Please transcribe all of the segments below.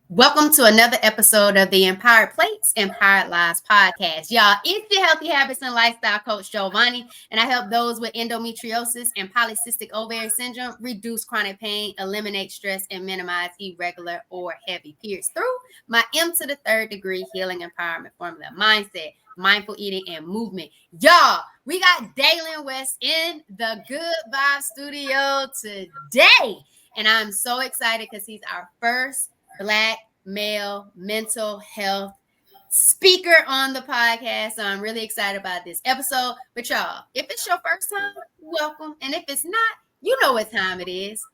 Welcome to another episode of the Empowered Plates, Empowered Lives podcast. Y'all, it's your Healthy Habits and Lifestyle Coach, Giovanni, and I help those with endometriosis and polycystic ovary syndrome reduce chronic pain, eliminate stress, and minimize irregular or heavy periods through my M to the third degree healing empowerment formula, mindset, mindful eating, and movement. Y'all, we got Daylan West in the Good Vibe studio today, and I'm so excited because he's our first Black male mental health speaker on the podcast. So I'm really excited about this episode. But y'all, if it's your first time, welcome. And if it's not, you know what time it is.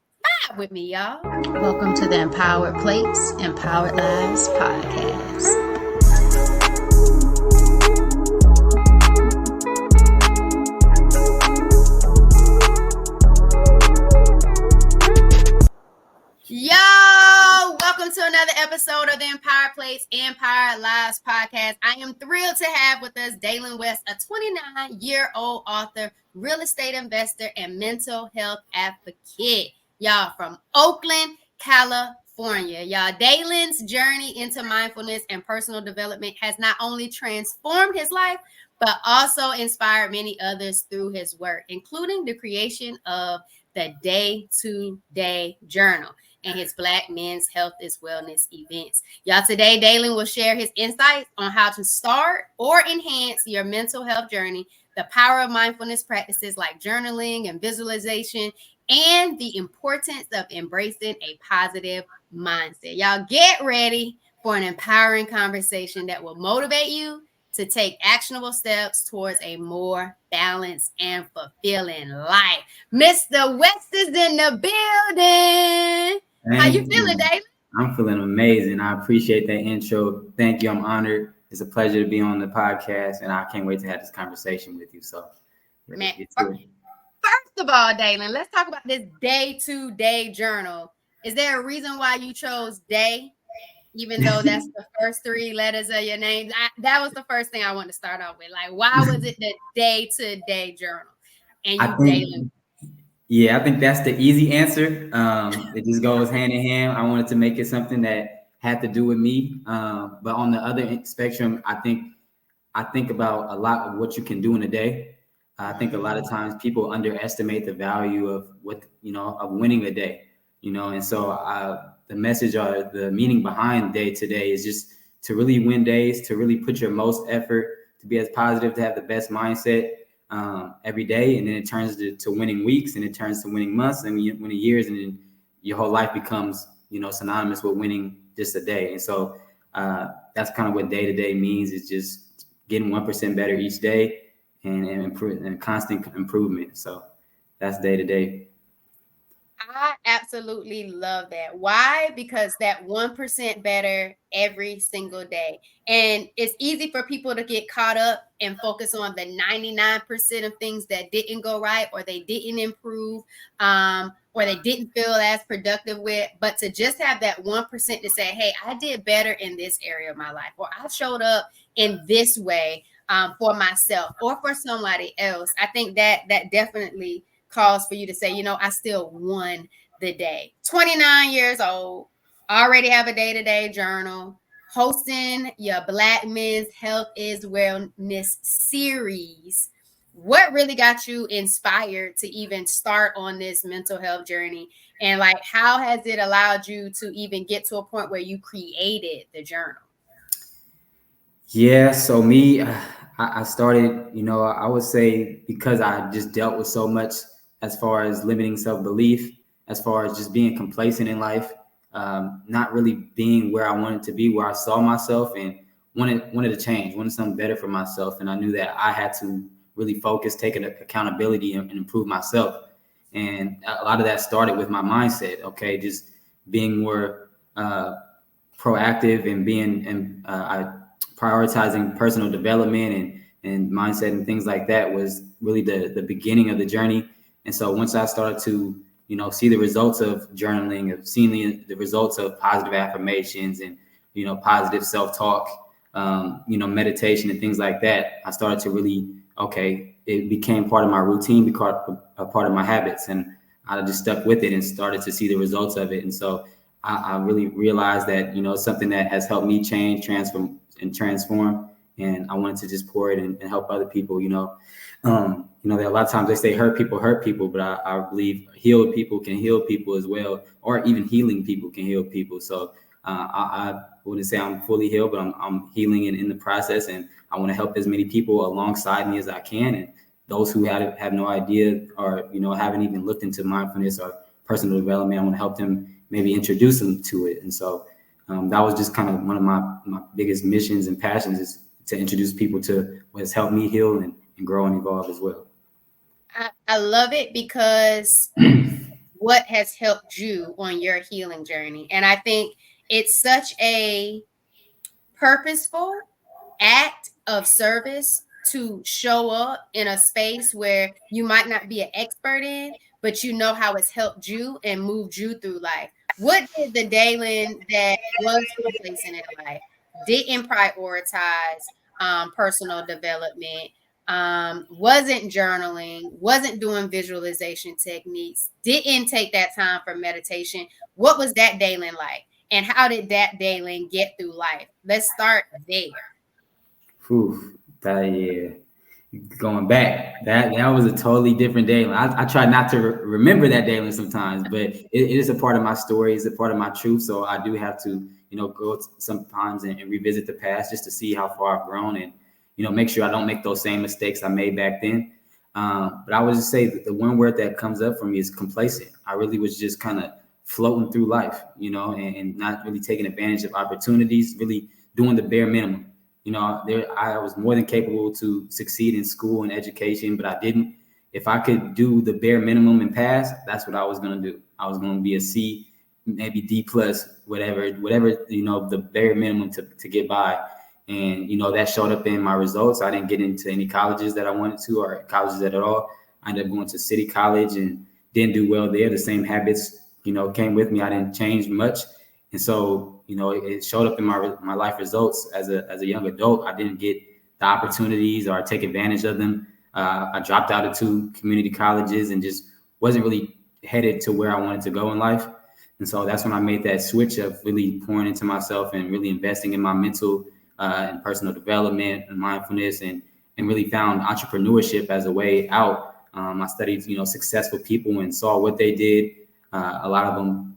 Vibe with me, y'all. Welcome to the Empowered Plates, Empowered Lives podcast. Yo, welcome to another episode of the Empowered Plates, Empowered Lives podcast. I am thrilled to have with us Daylan West, a 29-year-old author, real estate investor, and mental health advocate. Y'all, from Oakland, California. Y'all, Daylan's journey into mindfulness and personal development has not only transformed his life, but also inspired many others through his work, including the creation of the Day2Day Journal and his Black Men's Health is Wellness events. Y'all, today, Daylan will share his insights on how to start or enhance your mental health journey, the power of mindfulness practices like journaling and visualization, and the importance of embracing a positive mindset. Y'all, get ready for an empowering conversation that will motivate you to take actionable steps towards a more balanced and fulfilling life. Mr. West is in the building. How you feeling, Daylan? I'm feeling amazing. I appreciate that intro. Thank you. I'm honored. It's a pleasure to be on the podcast, and I can't wait to have this conversation with you. So, man, first of all, Daylan, let's talk about this Day2Day Journal. Is there a reason why you chose day, even though that's the first three letters of your name? That was the first thing I wanted to start off with. Like, why was it the Day2Day Journal? And you, Daylan? Yeah, I think that's the easy answer. It just goes hand in hand. I wanted to make it something that had to do with me. But on the other spectrum, I think about a lot of what you can do in a day. I think a lot of times people underestimate the value of of winning a day, and so the message or the meaning behind day to day is just to really win days, to really put your most effort, to be as positive, to have the best mindset every day, and then it turns to winning weeks, and it turns to winning months, and winning years, and then your whole life becomes synonymous with winning just a day. And so that's kind of what day to day means, is just getting 1% better each day and constant improvement. So that's day to day. I absolutely love that. Why? Because that 1% better every single day. And it's easy for people to get caught up and focus on the 99% of things that didn't go right, or they didn't improve, or they didn't feel as productive with. But to just have that 1% to say, hey, I did better in this area of my life, or I showed up in this way for myself or for somebody else. I think that definitely calls for you to say, I still won the day. 29 years old, already have a day-to-day journal, hosting your Black Men's Health is Wellness series. What really got you inspired to even start on this mental health journey? And how has it allowed you to even get to a point where you created the journal? Yeah, so me, I started, I would say, because I just dealt with so much as far as limiting self-belief, as far as just being complacent in life, not really being where I wanted to be, where I saw myself, and wanted to change, wanted something better for myself. And I knew that I had to really focus, take accountability, and improve myself. And a lot of that started with my mindset. Okay, just being more proactive and being prioritizing personal development and mindset and things like that was really the beginning of the journey. And so once I started to, see the results of journaling, of seeing the results of positive affirmations and, positive self-talk, meditation and things like that, I started to really, it became part of my routine, became a part of my habits. And I just stuck with it and started to see the results of it. And so I really realized that, something that has helped me change, transform. And I wanted to just pour it and help other people, there a lot of times they say hurt people, but I believe healed people can heal people as well, or even healing people can heal people. So I wouldn't say I'm fully healed, but I'm healing and in the process. And I want to help as many people alongside me as I can. And those who have no idea or, haven't even looked into mindfulness or personal development, I want to help them maybe introduce them to it. And so that was just kind of one of my biggest missions and passions, is to introduce people to what has helped me heal and grow and evolve as well. I love it because what has helped you on your healing journey. And I think it's such a purposeful act of service to show up in a space where you might not be an expert in, but you know how it's helped you and moved you through life. What did the Daylan that was complacent in life, didn't prioritize personal development, wasn't journaling, wasn't doing visualization techniques, didn't take that time for meditation? What was that Daylan like? And how did that Daylan get through life? Let's start there. Going back, that was a totally different Daylan. I try not to remember that Daylan sometimes, but it is a part of my story. It's a part of my truth. So I do have to, go sometimes and revisit the past just to see how far I've grown and, make sure I don't make those same mistakes I made back then. But I would just say that the one word that comes up for me is complacent. I really was just kind of floating through life, and not really taking advantage of opportunities, really doing the bare minimum. I was more than capable to succeed in school and education, but I didn't. If I could do the bare minimum and pass, that's what I was going to do. I was going to be a C, maybe D plus, whatever, the bare minimum to get by. And, that showed up in my results. I didn't get into any colleges that I wanted to, or colleges at all. I ended up going to City College and didn't do well there. The same habits, came with me. I didn't change much. And so, it showed up in my life results as a young adult. I didn't get the opportunities or take advantage of them. I dropped out of 2 community colleges and just wasn't really headed to where I wanted to go in life. And so that's when I made that switch of really pouring into myself and really investing in my mental and personal development and mindfulness, and really found entrepreneurship as a way out. I studied, successful people and saw what they did. A lot of them,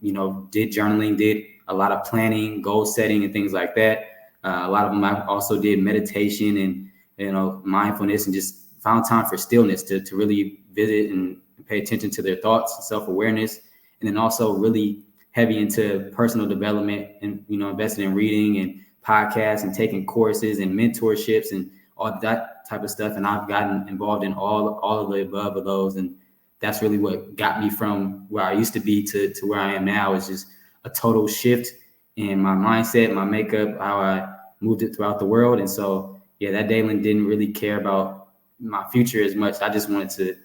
did journaling, did a lot of planning, goal setting, and things like that. A lot of them I also did meditation and, mindfulness, and just found time for stillness to really visit and pay attention to their thoughts, self-awareness, and then also really heavy into personal development and, invested in reading and podcasts and taking courses and mentorships and all that type of stuff. And I've gotten involved in all of the above of those. And that's really what got me from where I used to be to where I am now. Is just a total shift in my mindset, my makeup, how I moved it throughout the world. And so, yeah, that Daylan didn't really care about my future as much. I just wanted to,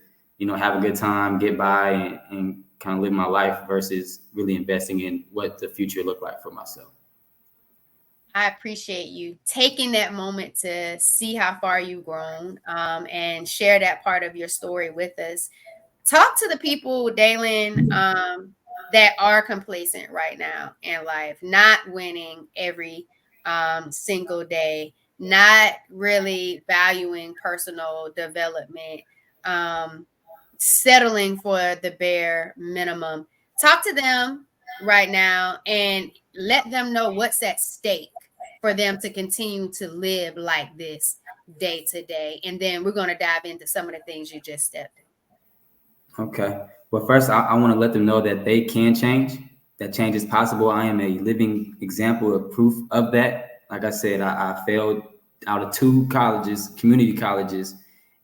have a good time, get by, and kind of live my life versus really investing in what the future looked like for myself. I appreciate you taking that moment to see how far you've grown, and share that part of your story with us. Talk to the people, Daylan, that are complacent right now in life, not winning every single day, not really valuing personal development, settling for the bare minimum. Talk to them right now and let them know what's at stake for them to continue to live like this day to day. And then we're going to dive into some of the things you just stepped in. Okay. Well, first, I want to let them know that they can change, that change is possible. I am a living example of proof of that. Like I said, I failed out of 2 colleges, community colleges,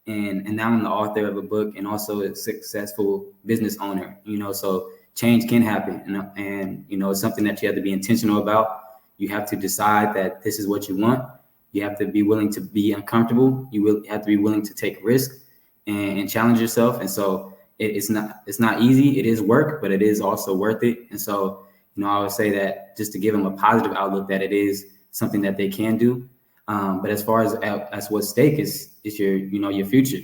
and now I'm the author of a book and also a successful business owner, so change can happen. And it's something that you have to be intentional about. You have to decide that this is what you want. You have to be willing to be uncomfortable. You will have to be willing to take risk and challenge yourself. And so it's not easy. It is work, but it is also worth it. And so, I would say that just to give them a positive outlook, that it is something that they can do. But as far as what's at stake is your future.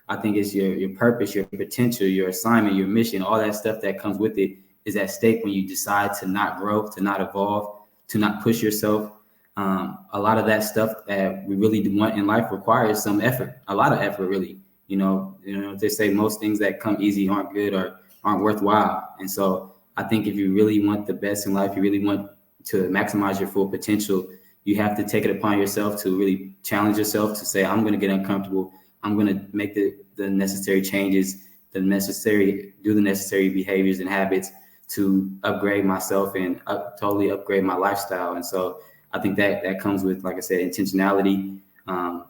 I think it's your purpose, your potential, your assignment, your mission, all that stuff that comes with it is at stake when you decide to not grow, to not evolve, to not push yourself. A lot of that stuff that we really want in life requires some effort, a lot of effort, really. They say most things that come easy aren't good or aren't worthwhile. And so I think if you really want the best in life, you really want to maximize your full potential, you have to take it upon yourself to really challenge yourself to say, I'm going to get uncomfortable. I'm going to make the necessary changes, do the necessary behaviors and habits to upgrade myself and totally upgrade my lifestyle. And so I think that comes with, like I said, intentionality.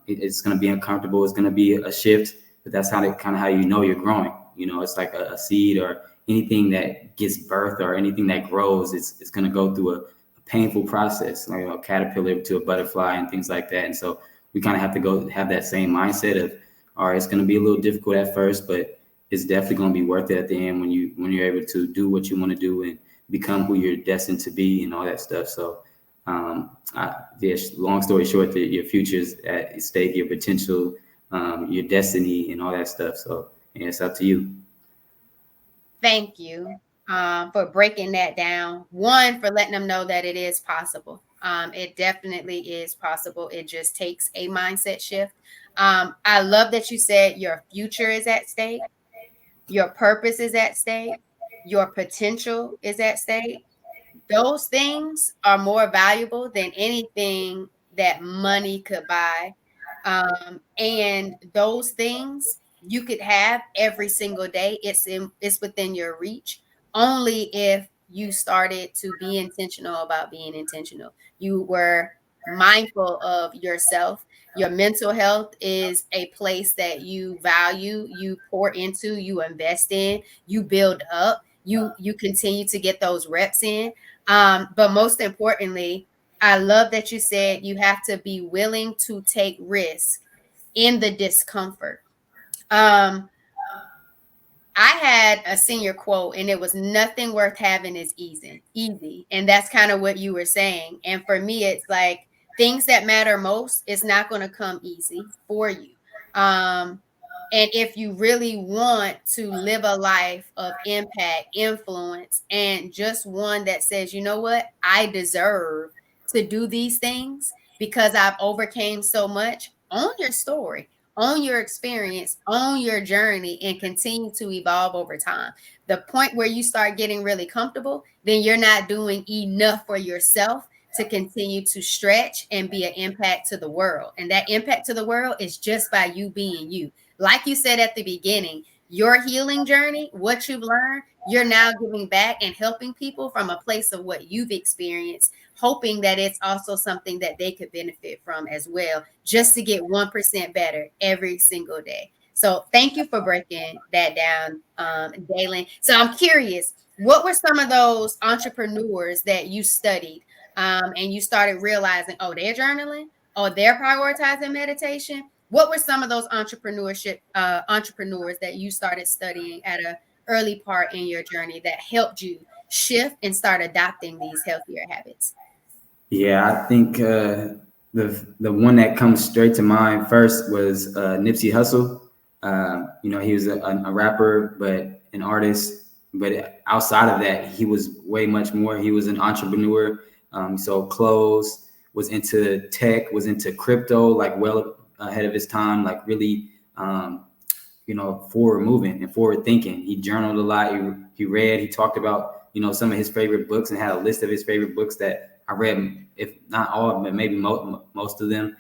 It's going to be uncomfortable. It's going to be a shift, but that's how you know you're growing. It's like a seed or anything that gets birth or anything that grows. It's going to go through a painful process, like a caterpillar to a butterfly and things like that. And so we kind of have to go have that same mindset of, all right, it's going to be a little difficult at first, but it's definitely going to be worth it at the end when you're able to do what you want to do and become who you're destined to be and all that stuff. So long story short, your future is at stake, your potential, your destiny and all that stuff. So it's up to you. Thank you for breaking that down. One, for letting them know that it is possible. It definitely is possible. It just takes a mindset shift. I love that you said your future is at stake. Your purpose is at stake. Your potential is at stake. Those things are more valuable than anything that money could buy. And those things you could have every single day. It's within your reach only if you started to be intentional about being intentional. You were mindful of yourself. Your mental health is a place that you value, you pour into, you invest in, you build up, you continue to get those reps in. But most importantly, I love that you said you have to be willing to take risk in the discomfort. I had a senior quote, and it was, nothing worth having is easy. And that's kind of what you were saying. And for me, it's like things that matter most is not going to come easy for you. And if you really want to live a life of impact, influence, and just one that says, you know what, I deserve to do these things because I've overcame so much, own your story, own your experience, own your journey, and continue to evolve over time. The point where you start getting really comfortable, then you're not doing enough for yourself to continue to stretch and be an impact to the world. And that impact to the world is just by you being you. Like you said at the beginning, your healing journey, what you've learned, you're now giving back and helping people from a place of what you've experienced, hoping that it's also something that they could benefit from as well, just to get 1% better every single day. So thank you for breaking that down, Daylan. So I'm curious, what were some of those entrepreneurs that you studied and you started realizing, oh, they're journaling, oh, they're prioritizing meditation? What were some of those entrepreneurs that you started studying at an early part in your journey that helped you shift and start adopting these healthier habits? Yeah, I think the one that comes straight to mind first was Nipsey Hussle. He was a rapper, but an artist. But outside of that, he was way much more. He was an entrepreneur. So clothes, was into tech, was into crypto, like well ahead of his time, like really, forward moving and forward thinking. He journaled a lot. He read. He talked about some of his favorite books and had a list of his favorite books that I read, if not all, but maybe most of them.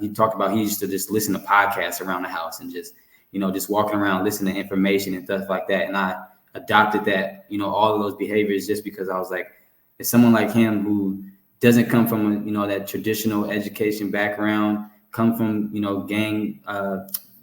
He talked about he used to just listen to podcasts around the house and just walking around listening to information and stuff like that. And I adopted that, all of those behaviors just because I was like, if someone like him who doesn't come from that traditional education background, come from gang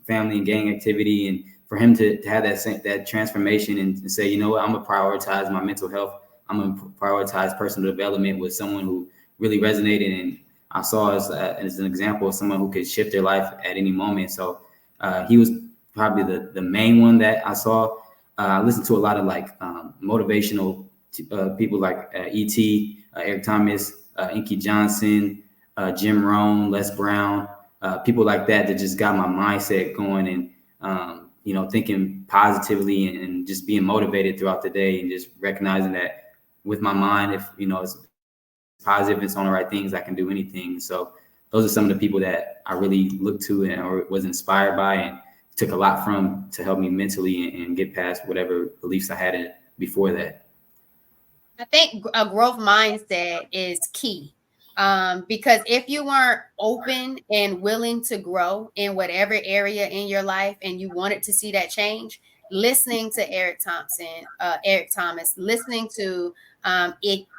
family and gang activity, and for him to have that transformation and say, I'm gonna prioritize my mental health, I'm gonna prioritize personal development with someone who really resonated, and I saw as an example of someone who could shift their life at any moment. So he was probably the main one that I saw. I listened to a lot of motivational people like E.T., Eric Thomas, Inky Johnson, Jim Rohn, Les Brown, people like that just got my mindset going. And thinking positively and just being motivated throughout the day, and just recognizing that with my mind, if it's positive, it's on the right things, I can do anything. So those are some of the people that I really looked to and or was inspired by and took a lot from to help me mentally and get past whatever beliefs I had before that. I think a growth mindset is key. Because if you weren't open and willing to grow in whatever area in your life and you wanted to see that change, listening to Eric Thomas, listening to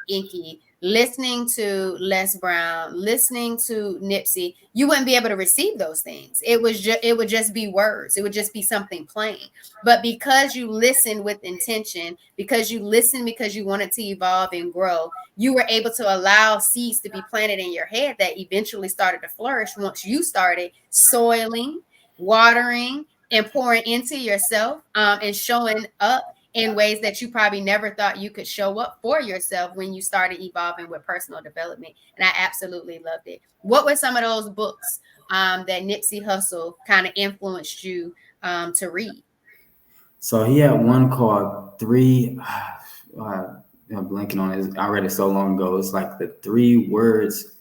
Inky, listening to Les Brown, listening to Nipsey, you wouldn't be able to receive those things. It would just be words. It would just be something plain. But because you listen with intention, because you listen because you wanted to evolve and grow, you were able to allow seeds to be planted in your head that eventually started to flourish once you started soiling, watering, and pouring into yourself, and showing up in ways that you probably never thought you could show up for yourself when you started evolving with personal development. And I absolutely loved it. What were some of those books that Nipsey Hussle kind of influenced you to read? So he had one called Three. I'm blanking on it. I read it so long ago. It's like the 3 words.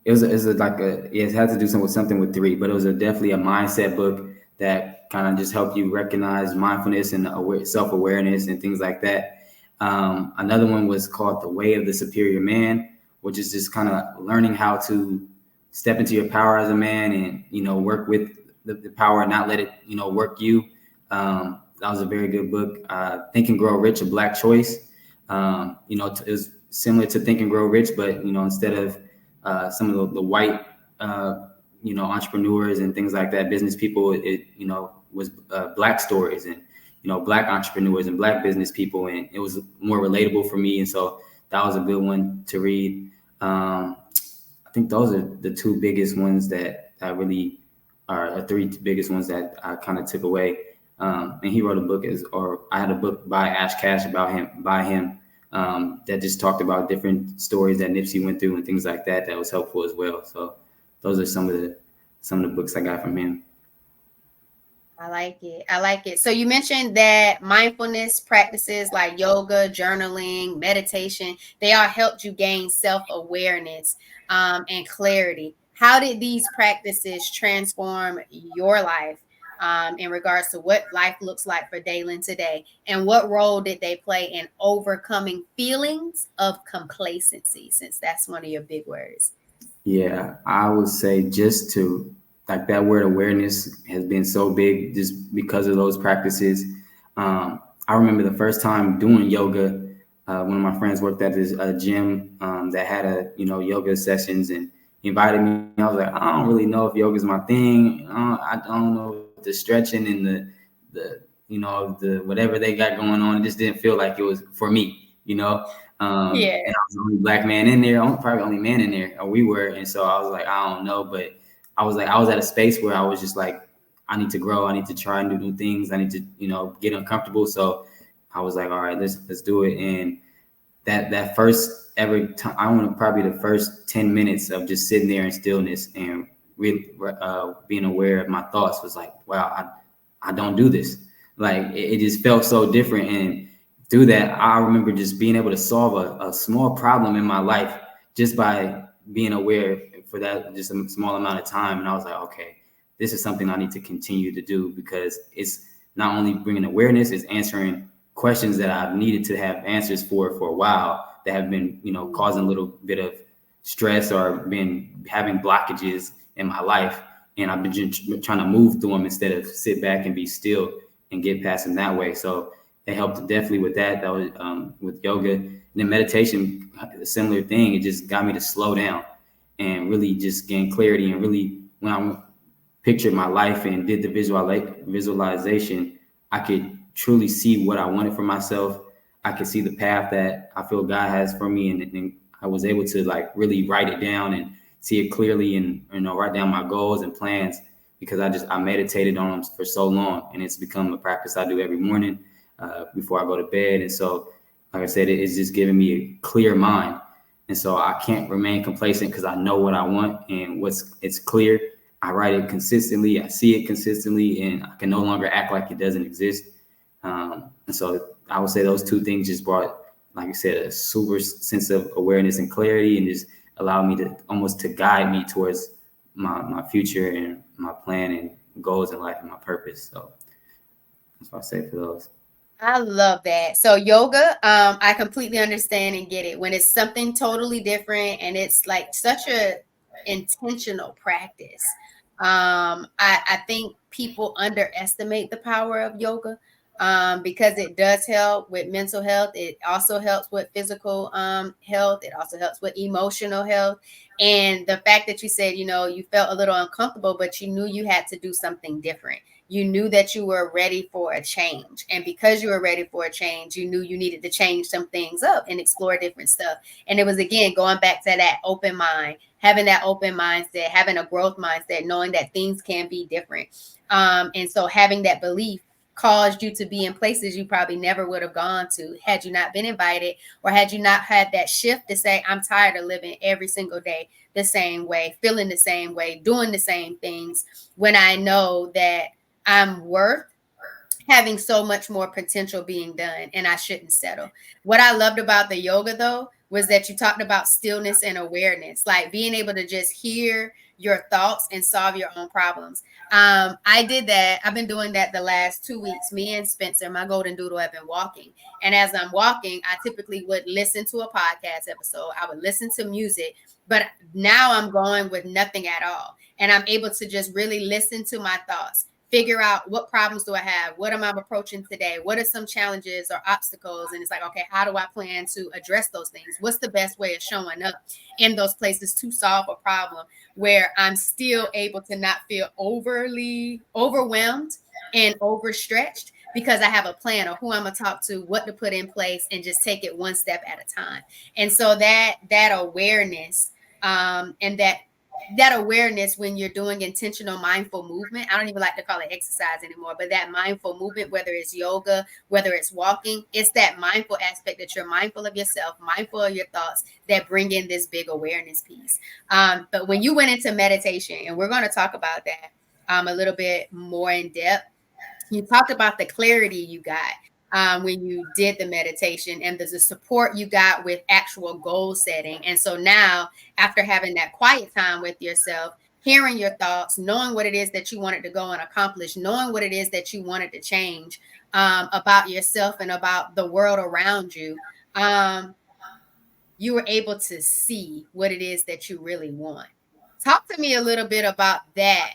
It had to do something with three, but it was definitely a mindset book that kind of just helped you recognize mindfulness and self-awareness and things like that. Another one was called The Way of the Superior Man, which is just kind of learning how to step into your power as a man and, work with the power and not let it, work you. That was a very good book. Think and Grow Rich, A Black Choice. It was similar to Think and Grow Rich, but, instead of some of the white, entrepreneurs and things like that, business people, it was Black stories and, Black entrepreneurs and Black business people. And it was more relatable for me. And so that was a good one to read. I think those are the 2 biggest ones that I really are the 3 biggest ones that I kind of took away. And he wrote a book I had a book by Ash Cash by him that just talked about different stories that Nipsey went through and things like that. That was helpful as well. So those are some of the books I got from him. I like it. So you mentioned that mindfulness practices like yoga, journaling, meditation, they all helped you gain self-awareness and clarity. How did these practices transform your life in regards to what life looks like for Daylan today? And what role did they play in overcoming feelings of complacency, since that's one of your big words? Yeah, I would say just to like that word awareness has been so big just because of those practices. I remember the first time doing yoga. One of my friends worked at this gym that had yoga sessions, and he invited me. I was like, I don't really know if yoga is my thing. I don't know if the stretching and the whatever they got going on. It just didn't feel like it was for me. Yeah. And I was the only Black man in there. I'm probably the only man in there, or we were. And so I was like, I don't know, but I was at a space where I was just like, I need to grow. I need to try new things. I need to, get uncomfortable. So I was like, all right, let's do it. And that first ever time, I want to probably the first 10 minutes of just sitting there in stillness and really being aware of my thoughts was like, wow, I don't do this. Like it just felt so different. And through that, I remember just being able to solve a small problem in my life just by being aware for that just a small amount of time. And I was like, okay, this is something I need to continue to do, because it's not only bringing awareness, it's answering questions that I've needed to have answers for a while that have been, causing a little bit of stress or been having blockages in my life. And I've been trying to move through them instead of sit back and be still and get past them that way. So it helped definitely with that. That was with yoga. And then meditation, a similar thing. It just got me to slow down and really just gain clarity. And really, when I pictured my life and did the visualization, I could truly see what I wanted for myself. I could see the path that I feel God has for me. And I was able to like really write it down and see it clearly and, write down my goals and plans, because I meditated on them for so long, and it's become a practice I do every morning before I go to bed. And so, like I said, it's just giving me a clear mind. And so I can't remain complacent because I know what I want and it's clear. I write it consistently, I see it consistently, and I can no longer act like it doesn't exist. And so I would say those two things just brought, like I said, a super sense of awareness and clarity, and just allowed me to almost to guide me towards my future and my plan and goals in life and my purpose. So that's what I say for those. I love that. So yoga, I completely understand and get it. When it's something totally different and it's like such a intentional practice. I think people underestimate the power of yoga, because it does help with mental health. It also helps with physical health. It also helps with emotional health. And the fact that you said, you felt a little uncomfortable, but you knew you had to do something different. You knew that you were ready for a change. And because you were ready for a change, you knew you needed to change some things up and explore different stuff. And it was, again, going back to that open mind, having that open mindset, having a growth mindset, knowing that things can be different. And so having that belief caused you to be in places you probably never would have gone to had you not been invited, or had you not had that shift to say, I'm tired of living every single day the same way, feeling the same way, doing the same things, when I know that I'm worth having so much more potential being done, and I shouldn't settle. What I loved about the yoga, though, was that you talked about stillness and awareness, like being able to just hear your thoughts and solve your own problems. I did that. I've been doing that the last 2 weeks. Me and Spencer, my golden doodle, have been walking. And as I'm walking, I typically would listen to a podcast episode. I would listen to music, but now I'm going with nothing at all. And I'm able to just really listen to my thoughts, figure out what problems do I have? What am I approaching today? What are some challenges or obstacles? And it's like, okay, how do I plan to address those things? What's the best way of showing up in those places to solve a problem where I'm still able to not feel overly overwhelmed and overstretched, because I have a plan of who I'm gonna talk to, what to put in place, and just take it one step at a time. And so that awareness, and that awareness, when you're doing intentional mindful movement, I don't even like to call it exercise anymore, but that mindful movement, whether it's yoga, whether it's walking, it's that mindful aspect that you're mindful of yourself, mindful of your thoughts, that bring in this big awareness piece. But when you went into meditation, and we're going to talk about that a little bit more in depth, you talked about the clarity you got when you did the meditation, and there's a support you got with actual goal setting. And so now, after having that quiet time with yourself, hearing your thoughts, knowing what it is that you wanted to go and accomplish, knowing what it is that you wanted to change about yourself and about the world around you, you were able to see what it is that you really want. Talk to me a little bit about that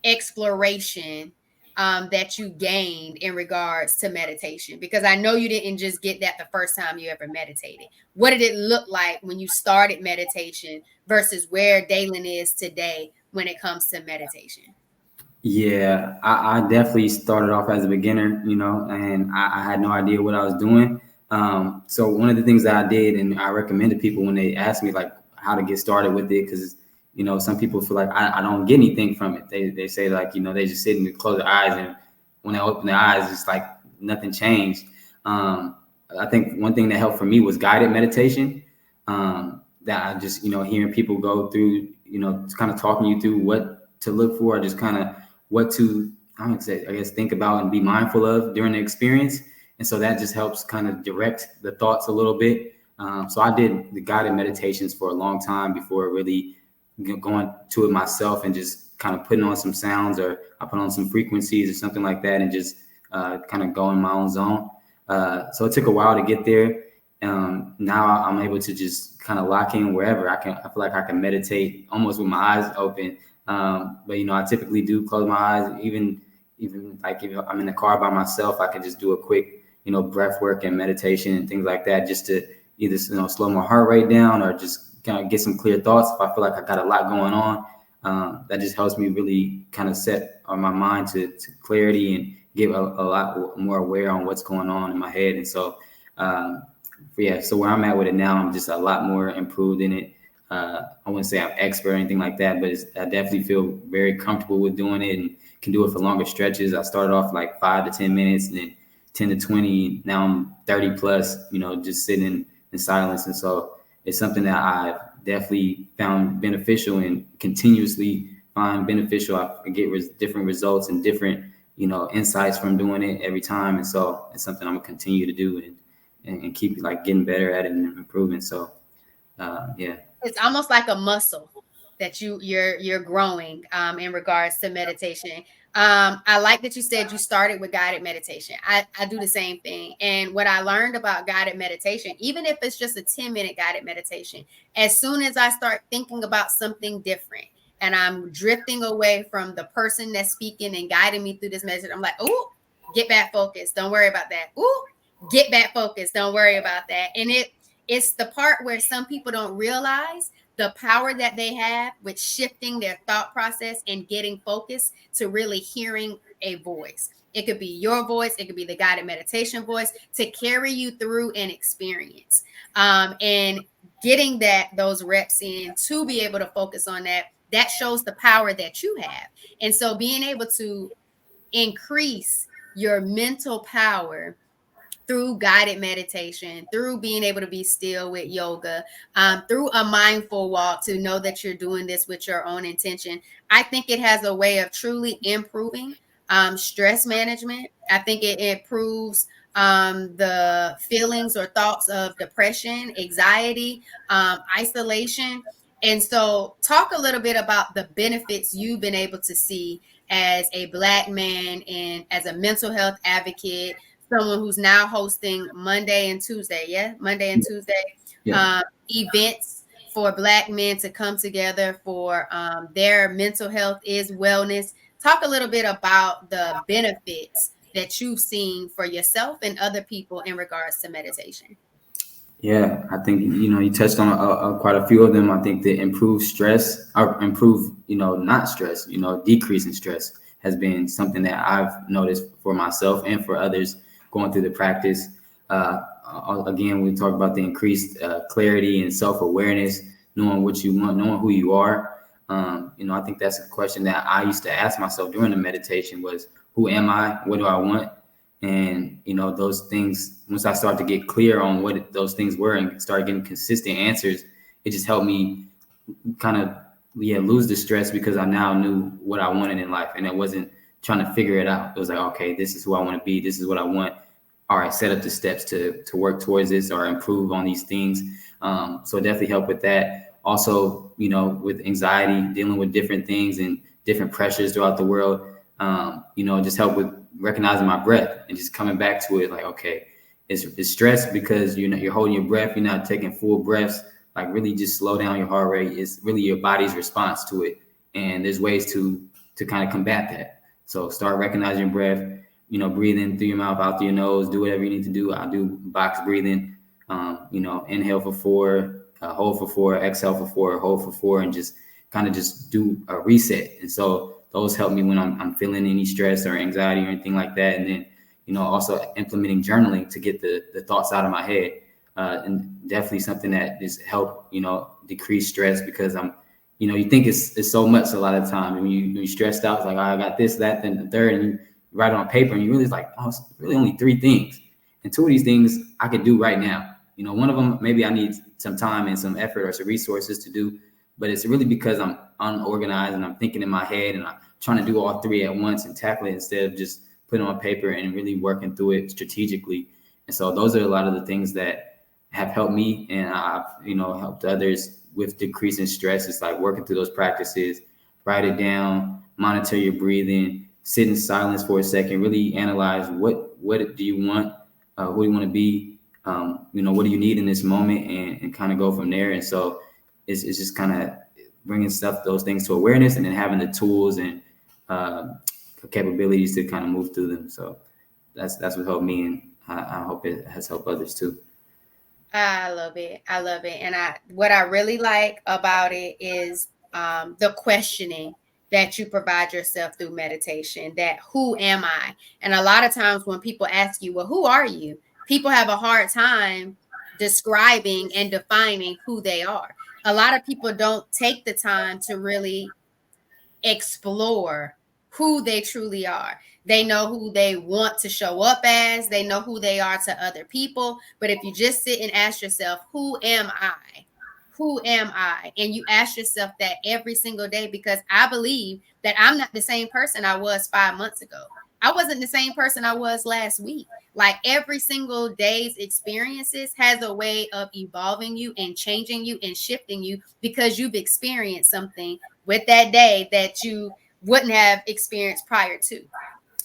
exploration that you gained in regards to meditation, because I know you didn't just get that the first time you ever meditated. What did it look like when you started meditation versus where Daylan is today when it comes to meditation? Yeah, I definitely started off as a beginner, and I had no idea what I was doing. So one of the things that I did, and I recommend to people when they ask me like how to get started with it, because some people feel like I don't get anything from it. They say like they just sit and close their eyes, and when they open their eyes, it's like nothing changed. I think one thing that helped for me was guided meditation. That I just hearing people go through, kind of talking you through what to look for, just kind of what to, I guess, think about and be mindful of during the experience. And so that just helps kind of direct the thoughts a little bit. So I did the guided meditations for a long time before really going to it myself and just kind of putting on some sounds, or I put on some frequencies or something like that, and just kind of go in my own zone. So it took a while to get there. Now I'm able to just kind of lock in wherever I feel like I can meditate almost with my eyes open. But I typically do close my eyes, even like if I'm in the car by myself, I can just do a quick, breath work and meditation and things like that, just to either, slow my heart rate down, or just kind of get some clear thoughts. If I feel like I got a lot going on, that just helps me really kind of set my mind to clarity and get a lot more aware on what's going on in my head. And so, so where I'm at with it now, I'm just a lot more improved in it. I wouldn't say I'm expert or anything like that, but I definitely feel very comfortable with doing it and can do it for longer stretches. I started off like 5 to 10 minutes, and then 10 to 20. Now I'm 30 plus, just sitting in silence. And so it's something that I've definitely found beneficial and continuously find beneficial. I get different results and different, insights from doing it every time. And so it's something I'm gonna continue to do and keep like getting better at it and improving. So yeah. It's almost like a muscle that you're growing in regards to meditation. I like that you said you started with guided meditation. I do the same thing. And what I learned about guided meditation, even if it's just a 10-minute guided meditation, as soon as I start thinking about something different and I'm drifting away from the person that's speaking and guiding me through this message, I'm like, oh, get back focused. Don't worry about that. Oh, get back focused. Don't worry about that. And it's the part where some people don't realize the power that they have with shifting their thought process and getting focused to really hearing a voice. It could be your voice, it could be the guided meditation voice to carry you through an experience. And getting those reps in to be able to focus on that shows the power that you have. And so being able to increase your mental power through guided meditation, through being able to be still with yoga, through a mindful walk to know that you're doing this with your own intention. I think it has a way of truly improving stress management. I think it improves the feelings or thoughts of depression, anxiety, isolation. And so, talk a little bit about the benefits you've been able to see as a Black man and as a mental health advocate, someone who's now hosting Monday and Tuesday Yeah. Events for Black men to come together for their mental health is wellness. Talk a little bit about the benefits that you've seen for yourself and other people in regards to meditation. Yeah, I think you touched on quite a few of them. I think the improved stress or improve not stress, decrease in stress has been something that I've noticed for myself and for others going through the practice. Again, we talk about the increased clarity and self awareness, knowing what you want, knowing who you are. I think that's a question that I used to ask myself during the meditation was, who am I? What do I want? And those things, once I started to get clear on what those things were and started getting consistent answers, it just helped me kind of lose the stress because I now knew what I wanted in life, and I wasn't trying to figure it out. It was like, okay, this is who I want to be, this is what I want. All right, set up the steps to work towards this or improve on these things. So it definitely helped with that. Also, with anxiety, dealing with different things and different pressures throughout the world, just help with recognizing my breath and just coming back to it. Like, okay, it's stress because you're holding your breath. You're not taking full breaths. Like, really just slow down your heart rate. It's really your body's response to it. And there's ways to kind of combat that. So start recognizing your breath, breathe in through your mouth, out through your nose, do whatever you need to do. I do box breathing, inhale for 4, hold for 4, exhale for 4, hold for 4, and just kind of just do a reset. And so those help me when I'm feeling any stress or anxiety or anything like that. And then, also implementing journaling to get the thoughts out of my head. And definitely something that just help, decrease stress because you think it's so much a lot of the time. When you're stressed out, it's like, oh, I got this, that, then the third, and you write it on paper and you really like, oh, it's really only 3 things. And 2 of these things I could do right now. One of them, maybe I need some time and some effort or some resources to do, but it's really because I'm unorganized and I'm thinking in my head and I'm trying to do all 3 at once and tackle it instead of just putting on paper and really working through it strategically. And so those are a lot of the things that have helped me, and I've, helped others with decreasing stress. It's like working through those practices, write it down, monitor your breathing, sit in silence for a second, really analyze what do you want, who do you want to be, what do you need in this moment, and kind of go from there. And so it's just kind of bringing those things to awareness, and then having the tools and capabilities to kind of move through them. So that's what helped me, and I hope it has helped others too. I love it. I love it. And what I really like about it is the questioning that you provide yourself through meditation, that who am I? And a lot of times when people ask you, well, who are you? People have a hard time describing and defining who they are. A lot of people don't take the time to really explore who they truly are. They know who they want to show up as, they know who they are to other people. But if you just sit and ask yourself, who am I? who am I? And you ask yourself that every single day, because I believe that I'm not the same person I was 5 months ago. I wasn't the same person I was last week. Like every single day's experiences has a way of evolving you and changing you and shifting you because you've experienced something with that day that you wouldn't have experienced prior to.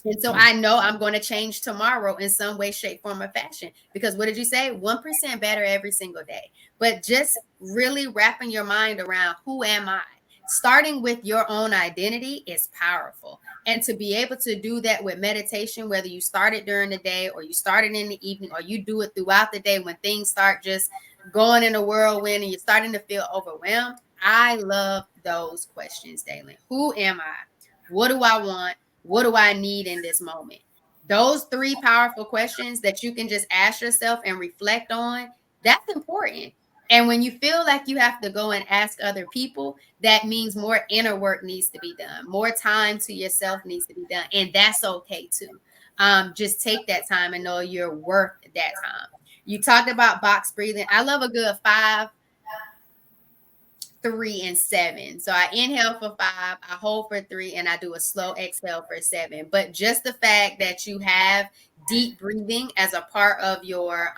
And so I know I'm going to change tomorrow in some way, shape, form, or fashion. Because what did you say? 1% better every single day. But just really wrapping your mind around who am I? Starting with your own identity is powerful. And to be able to do that with meditation, whether you start it during the day or you start it in the evening or you do it throughout the day when things start just going in a whirlwind and you're starting to feel overwhelmed, I love those questions, Daylan. Who am I? What do I want? What do I need in this moment? Those three powerful questions that you can just ask yourself and reflect on, that's important. And when you feel like you have to go and ask other people, that means more inner work needs to be done. More time to yourself needs to be done. And that's okay too. Just take that time and know you're worth that time. You talked about box breathing. I love a good 5, 3, and 7. So I inhale for 5, I hold for 3, and I do a slow exhale for 7. But just the fact that you have deep breathing as a part of your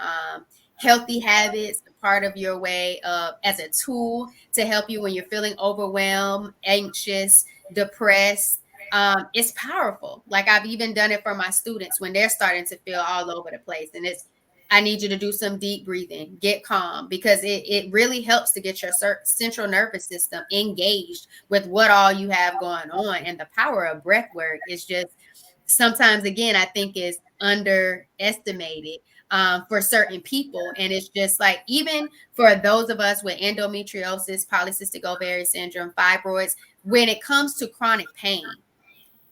healthy habits, part of your way of as a tool to help you when you're feeling overwhelmed, anxious, depressed. It's powerful. Like I've even done it for my students when they're starting to feel all over the place. And I need you to do some deep breathing, get calm, because it really helps to get your central nervous system engaged with what all you have going on. And the power of breath work is just sometimes, again, I think is underestimated for certain people. And it's just like, even for those of us with endometriosis, polycystic ovarian syndrome, fibroids, when it comes to chronic pain,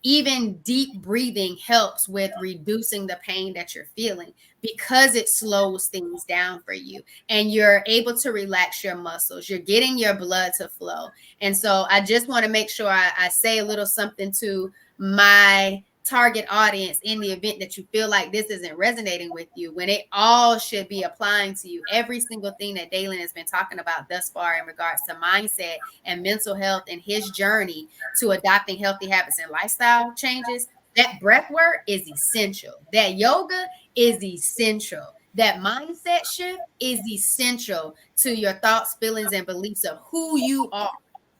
even deep breathing helps with reducing the pain that you're feeling because it slows things down for you and you're able to relax your muscles. You're getting your blood to flow. And so I just want to make sure I say a little something to my target audience in the event that you feel like this isn't resonating with you, when it all should be applying to you. Every single thing that Daylan has been talking about thus far in regards to mindset and mental health and his journey to adopting healthy habits and lifestyle changes, that breath work is essential. That yoga is essential. That mindset shift is essential to your thoughts, feelings, and beliefs of who you are.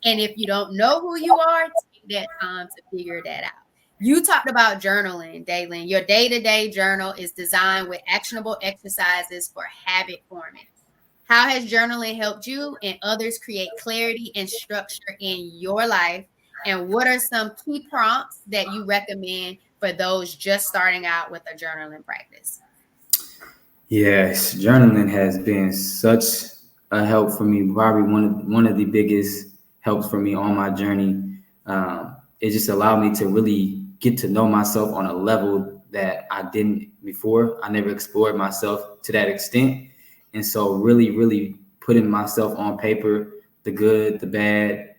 And if you don't know who you are, take that time to figure that out. You talked about journaling, Daylan. Your day-to-day journal is designed with actionable exercises for habit forming. How has journaling helped you and others create clarity and structure in your life? And what are some key prompts that you recommend for those just starting out with a journaling practice? Yes, journaling has been such a help for me. Probably one of the biggest helps for me on my journey. It just allowed me to really get to know myself on a level that I didn't before. I never explored myself to that extent. And so really, really putting myself on paper, the good, the bad,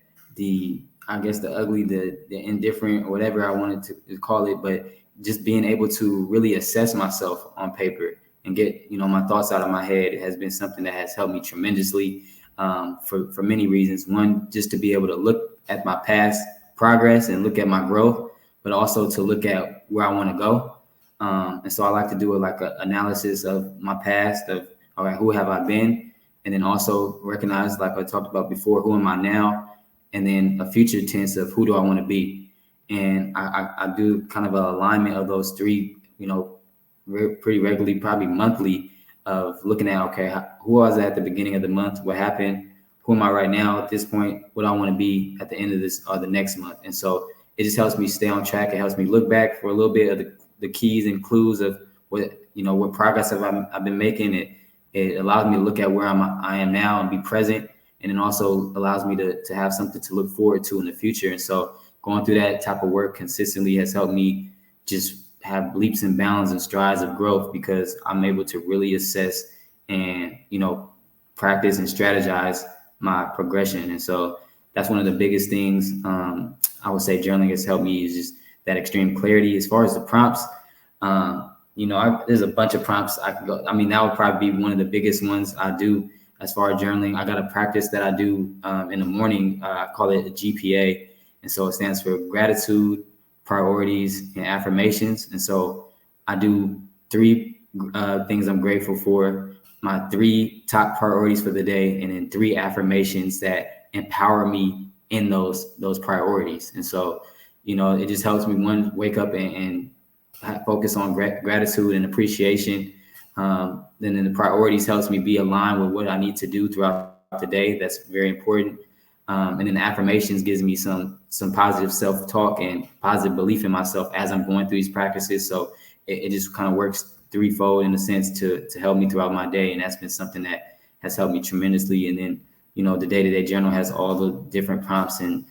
I guess the ugly, the indifferent, or whatever I wanted to call it, but just being able to really assess myself on paper and get, my thoughts out of my head has been something that has helped me tremendously for many reasons. One, just to be able to look at my past progress and look at my growth, but also to look at where I want to go. And so I like to do an analysis of my past, of, all right, who have I been? And then also recognize, like I talked about before, who am I now? And then a future tense of who do I want to be? And I do kind of an alignment of those three, pretty regularly, probably monthly, of looking at, okay, who was I at the beginning of the month? What happened? Who am I right now at this point? What I want to be at the end of this or the next month? And so it just helps me stay on track. It helps me look back for a little bit of the keys and clues of what progress I've been making. It allows me to look at where I am now and be present. And it also allows me to have something to look forward to in the future. And so going through that type of work consistently has helped me just have leaps and bounds and strides of growth, because I'm able to really assess and, practice and strategize my progression. And so that's one of the biggest things I would say journaling has helped me, is just that extreme clarity. As far as the prompts, there's a bunch of prompts I could go. I mean, that would probably be one of the biggest ones I do. as far as journaling. I got a practice that I do in the morning. I call it a GPA. And so it stands for gratitude, priorities, and affirmations. And so I do 3 things I'm grateful for, my 3 top priorities for the day, and then 3 affirmations that empower me in those priorities. And so, it just helps me, one, wake up and focus on gratitude and appreciation. Then the priorities helps me be aligned with what I need to do throughout the day. That's very important. And then the affirmations gives me some positive self-talk and positive belief in myself as I'm going through these practices. So it just kind of works threefold in a sense to help me throughout my day. And that's been something that has helped me tremendously. And then, the Day2Day Journal has all the different prompts and,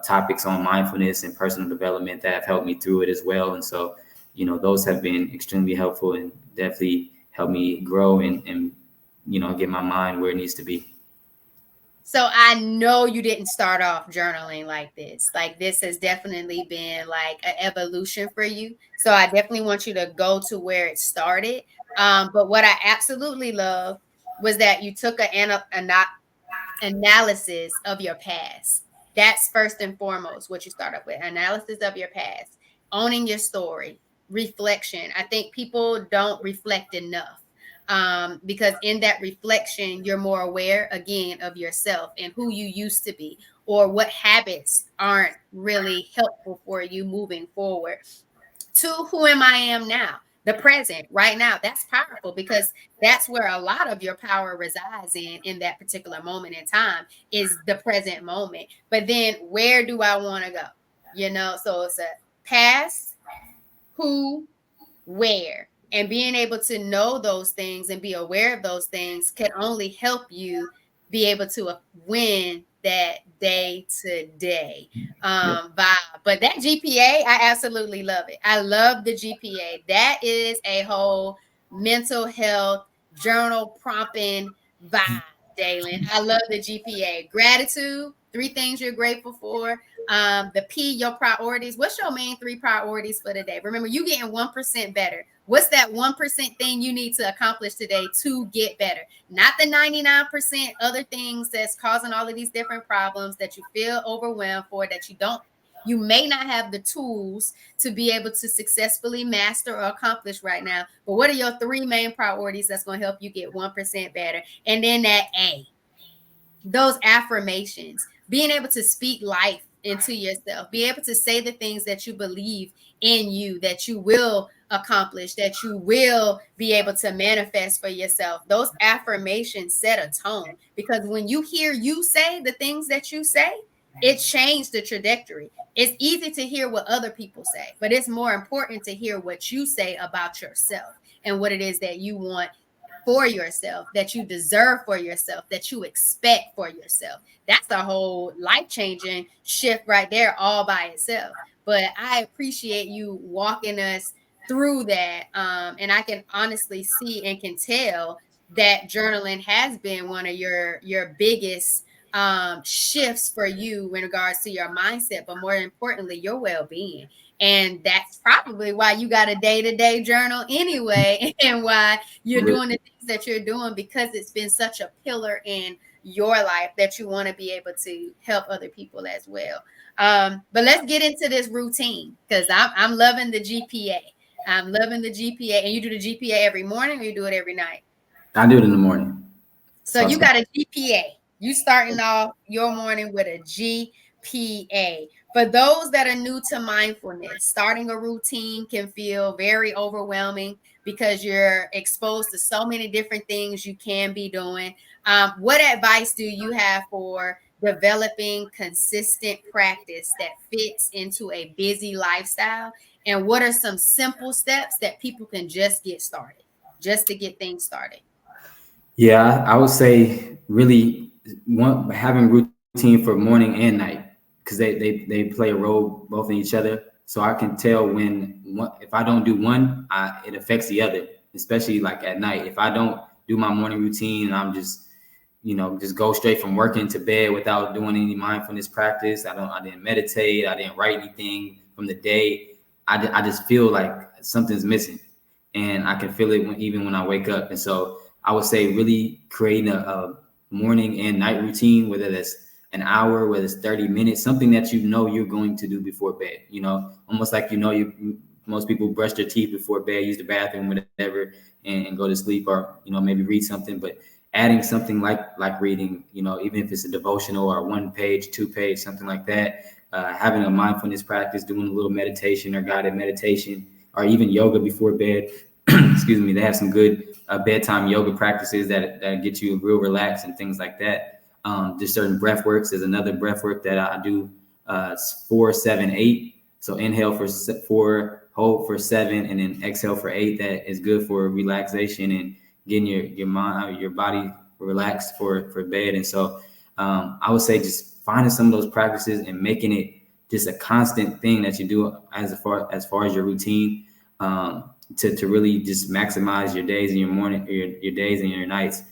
topics on mindfulness and personal development that have helped me through it as well. And so, those have been extremely helpful and definitely helped me grow and get my mind where it needs to be. So I know you didn't start off journaling like this. Like, this has definitely been like an evolution for you. So I definitely want you to go to where it started. But what I absolutely love was that you took an analysis of your past. That's first and foremost what you start up with. Analysis of your past, owning your story, reflection. I think people don't reflect enough. Because in that reflection, you're more aware again of yourself and who you used to be, or what habits aren't really helpful for you moving forward, to who I am now, the present, right now. That's powerful, because that's where a lot of your power resides in that particular moment in time, is the present moment. But then, where do I want to go? So it's a past, who, where. And being able to know those things and be aware of those things can only help you be able to win that day-to-day vibe. But that GPA, I absolutely love it. I love the GPA. That is a whole mental health journal prompting vibe, Daylan. I love the GPA. Gratitude, 3 things you're grateful for. The P, your priorities. What's your main 3 priorities for the day? Remember, you getting 1% better. What's that 1% thing you need to accomplish today to get better? Not the 99% other things that's causing all of these different problems that you feel overwhelmed for, that you may not have the tools to be able to successfully master or accomplish right now. But what are your 3 main priorities that's going to help you get 1% better? And then that A, those affirmations, being able to speak life into yourself, be able to say the things that you believe in you, that you will accomplish, that you will be able to manifest for yourself. Those affirmations set a tone, because when you hear you say the things that you say, it changed the trajectory. It's easy to hear what other people say, but it's more important to hear what you say about yourself and what it is that you want for yourself, that you deserve for yourself, that you expect for yourself. That's a whole life-changing shift right there, all by itself. But I appreciate you walking us through that. And I can honestly see and can tell that journaling has been one of your biggest shifts for you in regards to your mindset, but more importantly, your well-being. And that's probably why you got a day-to-day journal anyway, and why you're doing the things that you're doing, because it's been such a pillar in your life that you want to be able to help other people as well. But let's get into this routine, because I'm loving the GPA. I'm loving the GPA. And you do the GPA every morning, or you do it every night? I do it in the morning. So you got a GPA. You starting off your morning with a GPA. For those that are new to mindfulness, starting a routine can feel very overwhelming, because you're exposed to so many different things you can be doing. What advice do you have for developing consistent practice that fits into a busy lifestyle? And what are some simple steps that people can just get started, just to get things started? Yeah, I would say really having routine for morning and night, because they play a role both in each other. So I can tell if I don't do one, it affects the other, especially like at night. If I don't do my morning routine and I'm just go straight from working to bed without doing any mindfulness practice, I didn't meditate, I didn't write anything from the day, I just feel like something's missing, and I can feel it even when I wake up. And so I would say really creating a morning and night routine, whether that's an hour, whether it's 30 minutes, something that you know you're going to do before bed, almost like, most people brush their teeth before bed, use the bathroom, whatever, and go to sleep, or, maybe read something. But adding something like reading, even if it's a devotional or 1 page, 2 page, something like that, having a mindfulness practice, doing a little meditation or guided meditation, or even yoga before bed. Excuse me. They have some good bedtime yoga practices that get you real relaxed and things like that. There's certain breath works. There's another breath work that I do, 4, 7, 8. So inhale for 4, hold for 7, and then exhale for 8. That is good for relaxation and getting your mind, your body relaxed for bed. And so I would say just finding some of those practices and making it just a constant thing that you do as far as your routine, to really just maximize your days and your morning, your days and your nights,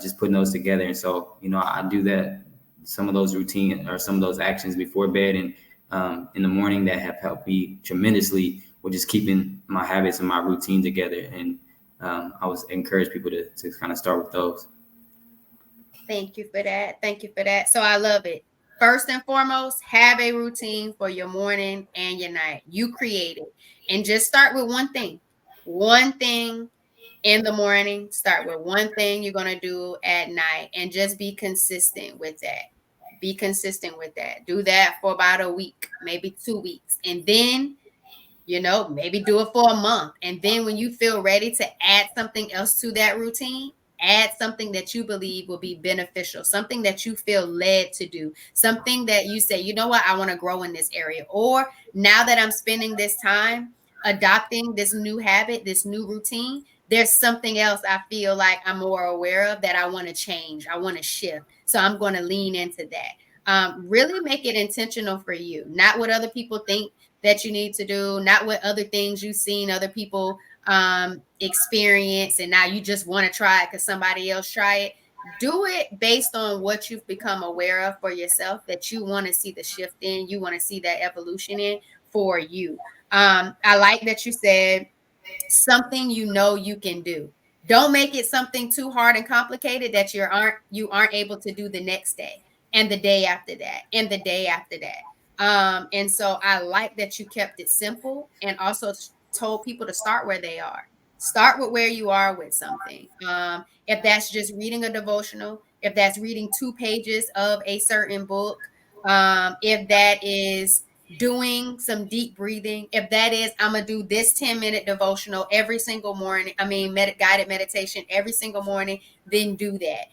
just putting those together. And so, I do that, some of those routine or some of those actions before bed and in the morning that have helped me tremendously with just keeping my habits and my routine together. And I would encourage people to kind of start with those. Thank you for that. Thank you for that. So I love it. First and foremost, have a routine for your morning and your night. You create it. And just start with one thing. One thing in the morning. Start with one thing you're going to do at night, and just be consistent with that. Be consistent with that. Do that for about a week, maybe 2 weeks. And then, maybe do it for a month. And then when you feel ready to add something else to that routine, add something that you believe will be beneficial, something that you feel led to do, something that you say, you know what, I want to grow in this area. Or now that I'm spending this time adopting this new habit, this new routine, there's something else I feel like I'm more aware of that I want to change. I want to shift. So I'm going to lean into that. Really make it intentional for you, not what other people think that you need to do, not what other things you've seen other people experience, and now you just want to try it because somebody else try it. Do it based on what you've become aware of for yourself, that you want to see the shift in, you want to see that evolution in for you. I like that you said something you can do. Don't make it something too hard and complicated that you aren't able to do the next day and the day after that and the day after that. And so I like that you kept it simple and also told people to start where they are. Start with where you are with something. If that's just reading a devotional, if that's reading 2 pages of a certain book, if that is doing some deep breathing, if that is, I'm gonna do this 10-minute devotional every single morning, guided meditation every single morning, then do that.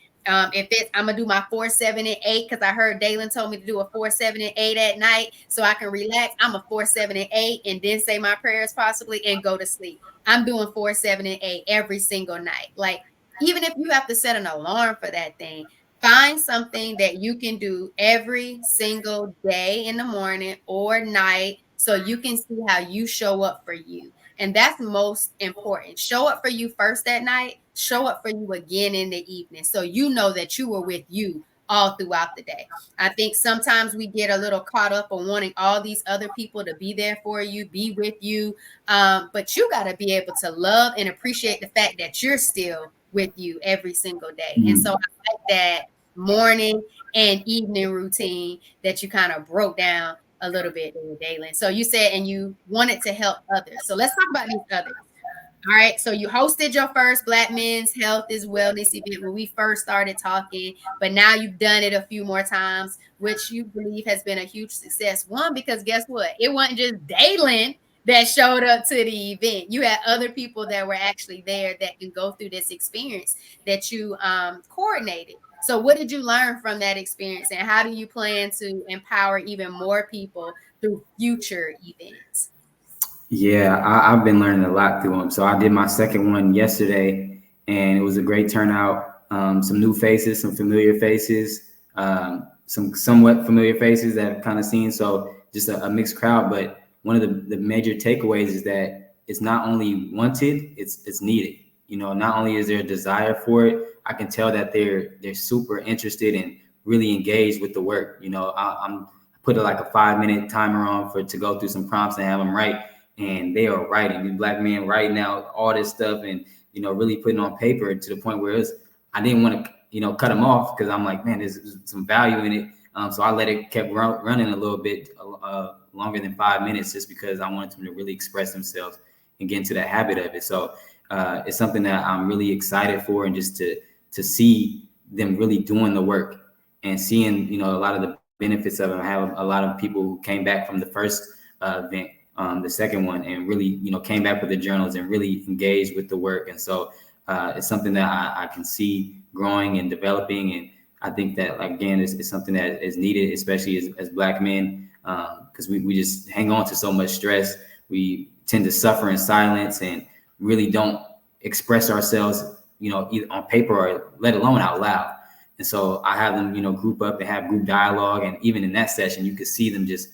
If it's, I'm gonna do my 4, 7, and 8 because I heard Daylan told me to do a 4, 7, and 8 at night so I can relax. I'm a 4, 7, and 8 and then say my prayers possibly and go to sleep. I'm doing 4, 7, and 8 every single night. Like, even if you have to set an alarm for that thing, find something that you can do every single day in the morning or night so you can see how you show up for you. And that's most important. Show up for you first at night, show up for you again in the evening so you know that you were with you all throughout the day. I think sometimes we get a little caught up on wanting all these other people to be there for you, be with you. But you got to be able to love and appreciate the fact that you're still with you every single day. And so I like that morning and evening routine that you kind of broke down a little bit there, Daylan. So you said, and you wanted to help others. So let's talk about these others. All right. So you hosted your first Black Men's Health is Wellness event when we first started talking, but now you've done it a few more times, which you believe has been a huge success. One, because guess what? It wasn't just Daylan that showed up to the event. You had other people that were actually there that can go through this experience that you coordinated. So what did you learn from that experience, and how do you plan to empower even more people through future events? Yeah, I've been learning a lot through them. So I did my second one yesterday, and it was a great turnout. Some new faces, some familiar faces, some somewhat familiar faces that I've kind of seen. So just a mixed crowd. But one of the major takeaways is that it's not only wanted, it's needed. Not only is there a desire for it, I can tell that they're super interested and really engaged with the work. I'm put like a 5-minute timer on to go through some prompts and have them write. And they are writing, these Black men writing out all this stuff and really putting on paper to the point where I didn't want to, cut them off because I'm like, man, there's some value in it. So I let it kept running a little bit longer than 5 minutes just because I wanted them to really express themselves and get into that habit of it. So it's something that I'm really excited for, and just to see them really doing the work and seeing, a lot of the benefits of it. I have a lot of people who came back from the first event, the second one, and really, came back with the journals and really engaged with the work. And so it's something that I can see growing and developing. And I think that, again, it's something that is needed, especially as Black men, because we just hang on to so much stress. We tend to suffer in silence and really don't express ourselves, either on paper or let alone out loud. And so I have them, group up and have group dialogue. And even in that session, you could see them just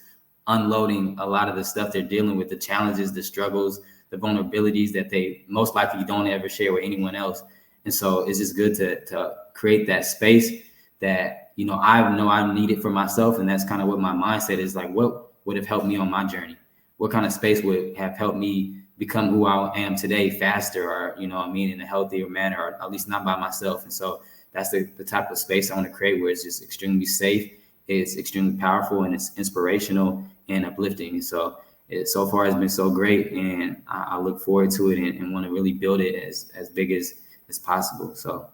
unloading a lot of the stuff they're dealing with, the challenges, the struggles, the vulnerabilities that they most likely don't ever share with anyone else. And so it's just good to create that space that, I know I need it for myself. And that's kind of what my mindset is like. What would have helped me on my journey? What kind of space would have helped me become who I am today faster, or, in a healthier manner, or at least not by myself. And so that's the type of space I want to create, where it's just extremely safe, it's extremely powerful, and it's inspirational and uplifting. And so so far it's been so great, and I look forward to it and want to really build it as big as possible. So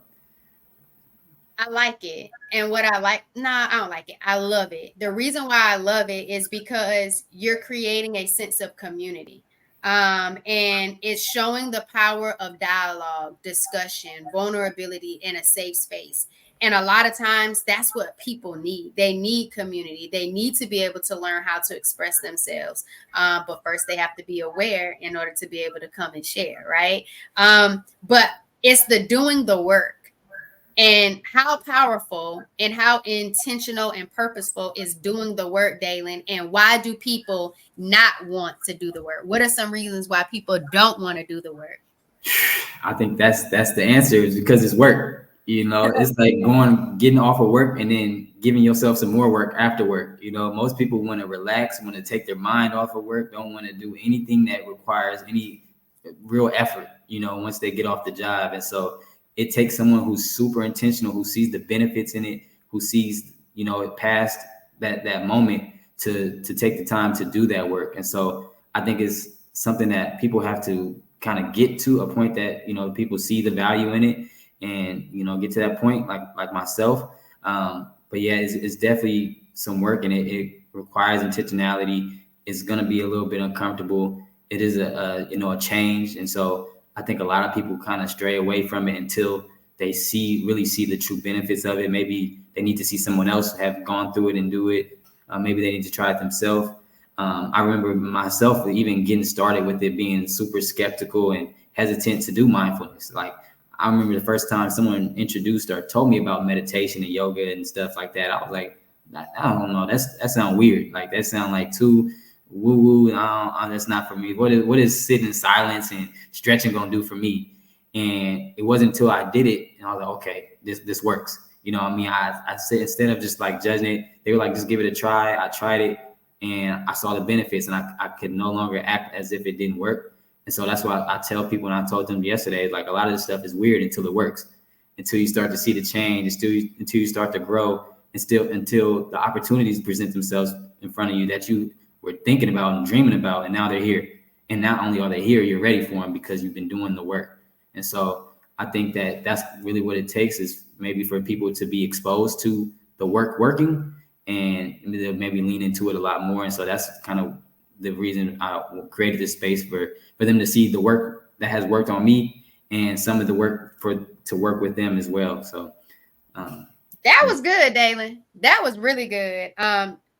I like it. And what I don't like it. I love it. The reason why I love it is because you're creating a sense of community. And it's showing the power of dialogue, discussion, vulnerability in a safe space. And a lot of times that's what people need. They need community. They need to be able to learn how to express themselves. But first they have to be aware in order to be able to come and share, right? But it's the doing the work. And how powerful and how intentional and purposeful is doing the work, Daylan? And why do people not want to do the work? What are some reasons why people don't want to do the work? I think that's the answer, is because it's work. It's like getting off of work and then giving yourself some more work after work. Most people want to relax, want to take their mind off of work, don't want to do anything that requires any real effort, once they get off the job. And so it takes someone who's super intentional, who sees the benefits in it, who sees, it past that moment to take the time to do that work. And so I think it's something that people have to kind of get to a point that, people see the value in it and, get to that point, like myself. But yeah, it's definitely some work, and it requires intentionality. It's going to be a little bit uncomfortable. It is a change. And so I think a lot of people kind of stray away from it until they really see the true benefits of it. Maybe they need to see someone else have gone through it and do it. Maybe they need to try it themselves. I remember myself even getting started with it, being super skeptical and hesitant to do mindfulness. Like, I remember the first time someone introduced or told me about meditation and yoga and stuff like that, I was like, I don't know, that sounds weird. Like, that sounds like too woo-woo. That's not for me. What is sitting in silence and stretching gonna do for me? And it wasn't until I did it and I was like, okay, this works. I said, instead of just like judging it, they were like, just give it a try. I tried it and I saw the benefits, and I could no longer act as if it didn't work. And so that's why I tell people, and I told them yesterday, like, a lot of this stuff is weird until it works, until you start to see the change, until you start to grow, and until the opportunities present themselves in front of you that you were thinking about and dreaming about, and now they're here. And not only are they here, you're ready for them because you've been doing the work. And so I think that that's really what it takes, is maybe for people to be exposed to the work working, and they'll maybe lean into it a lot more. And so that's kind of the reason I created this space for them to see the work that has worked on me, and some of the work to work with them as well. So that was good, Daylan. That was really good.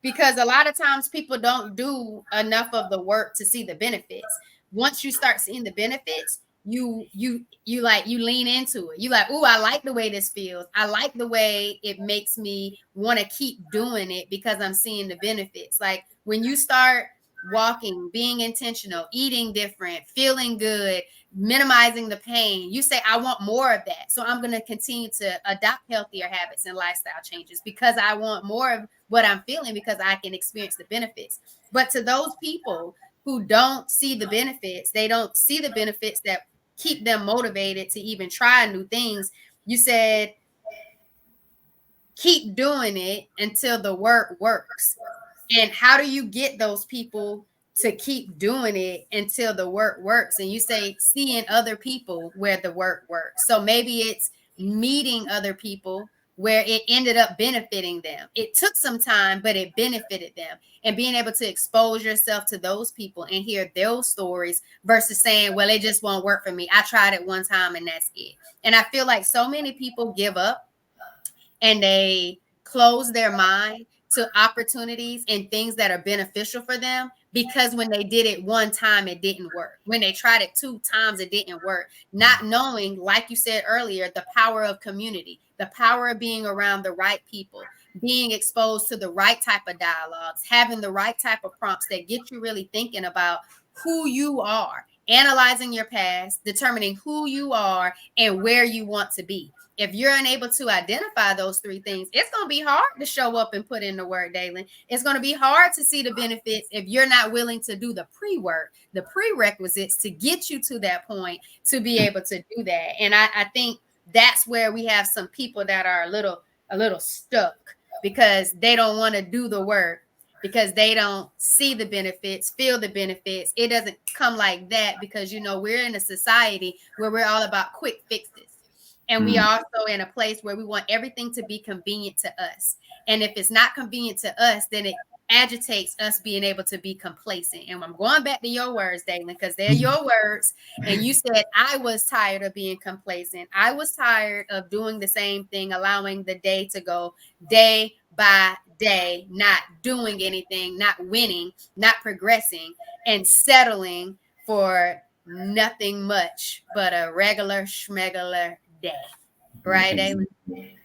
Because a lot of times people don't do enough of the work to see the benefits. Once you start seeing the benefits, you lean into it. You like, oh, I like the way this feels. I like the way it makes me want to keep doing it because I'm seeing the benefits. Like, when you start walking, being intentional, eating different, feeling good, minimizing the pain, you say, I want more of that. So I'm going to continue to adopt healthier habits and lifestyle changes because I want more of what I'm feeling, because I can experience the benefits. But to those people who don't see the benefits, they don't see the benefits that keep them motivated to even try new things. You said keep doing it until the work works. And how do you get those people to keep doing it until the work works? And you say seeing other people where the work works. So maybe it's meeting other people where it ended up benefiting them. It took some time, but it benefited them. And being able to expose yourself to those people and hear those stories versus saying, well, it just won't work for me. I tried it one time and that's it. And I feel like so many people give up and they close their mind to opportunities and things that are beneficial for them because when they did it one time, it didn't work. When they tried it 2 times, it didn't work. Not knowing, like you said earlier, the power of community, the power of being around the right people, being exposed to the right type of dialogues, having the right type of prompts that get you really thinking about who you are, analyzing your past, determining who you are and where you want to be. If you're unable to identify those 3 things, it's going to be hard to show up and put in the work, Daylan. It's going to be hard to see the benefits if you're not willing to do the pre-work, the prerequisites to get you to that point to be able to do that. And I think that's where we have some people that are a little stuck because they don't want to do the work, because they don't see the benefits, feel the benefits. It doesn't come like that because, we're in a society where we're all about quick fixes. And we are also in a place where we want everything to be convenient to us. And if it's not convenient to us, then it agitates us being able to be complacent. And I'm going back to your words, Daylan, because they're your words. And you said, I was tired of being complacent. I was tired of doing the same thing, allowing the day to go day by day, not doing anything, not winning, not progressing, and settling for nothing much but a regular schmegular day. Right, Daylan?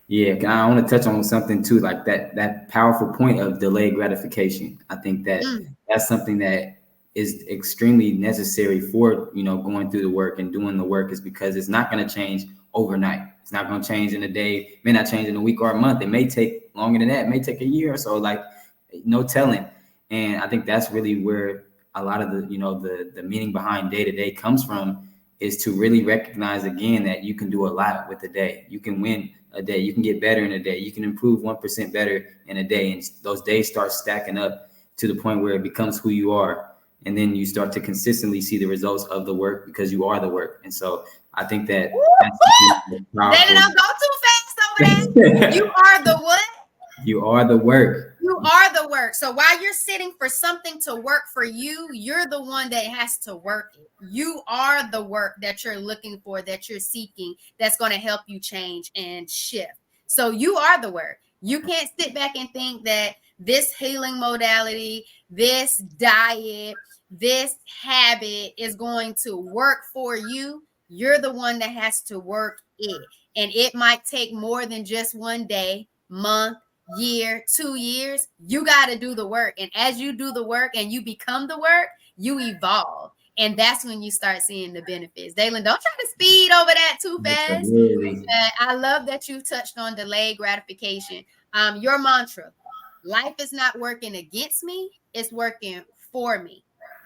Yeah, I want to touch on something too, like that powerful point of delayed gratification. I think that that's something that is extremely necessary for going through the work and doing the work, is because it's not going to change overnight. It's not going to change in a day, may not change in a week or a month. It may take longer than that. It may take a year or so, like no telling. And I think that's really where a lot of the meaning behind day-to-day comes from, is to really recognize again that you can do a lot with a day. You can win a day. You can get better in a day. You can improve 1% better in a day. And those days start stacking up to the point where it becomes who you are. And then you start to consistently see the results of the work because you are the work. And so I think that Daylan, don't go too fast over there. You are the what? You are the work. You are the work. So while you're sitting for something to work for you, you're the one that has to work it. You are the work that you're looking for, that you're seeking, that's going to help you change and shift. So you are the work. You can't sit back and think that this healing modality, this diet, this habit is going to work for you. You're the one that has to work it. And it might take more than just one day, month, year, 2 years. You got to do the work. And as you do the work and you become the work, you evolve. And that's when you start seeing the benefits. Daylan, don't try to speed over that too fast. I love that you touched on delayed gratification. Your mantra, life is not working against me, it's working for me.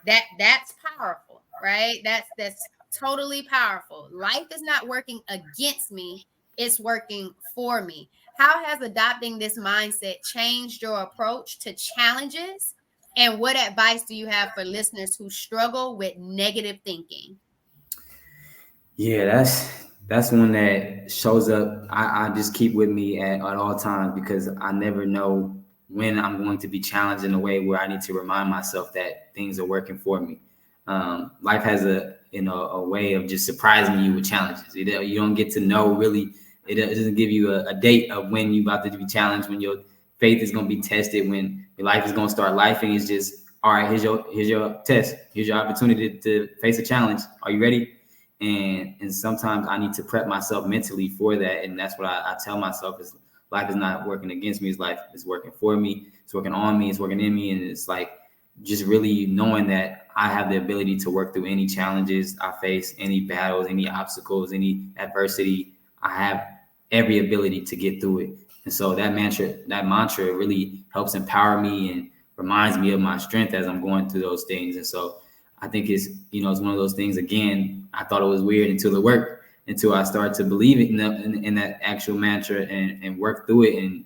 That's powerful, right? That's totally powerful. Life is not working against me, it's working for me. How has adopting this mindset changed your approach to challenges? And what advice do you have for listeners who struggle with negative thinking? Yeah, that's one that shows up. I just keep with me at all times, because I never know when I'm going to be challenged in a way where I need to remind myself that things are working for me. Life has a way of just surprising you with challenges. You don't get to know really. It doesn't give you a date of when you're about to be challenged, when your faith is going to be tested, when your life is going to start lifing. It's just, all right, here's your test. Here's your opportunity to face a challenge. Are you ready? And sometimes I need to prep myself mentally for that. And that's what I tell myself, is life is not working against me. Life is working for me. It's working on me. It's working in me. And it's like just really knowing that I have the ability to work through any challenges I face, any battles, any obstacles, any adversity. I have every ability to get through it. And so that mantra really helps empower me and reminds me of my strength as I'm going through those things. And so I think it's one of those things, again, I thought it was weird until it worked, until I started to believe it in that actual mantra and work through it and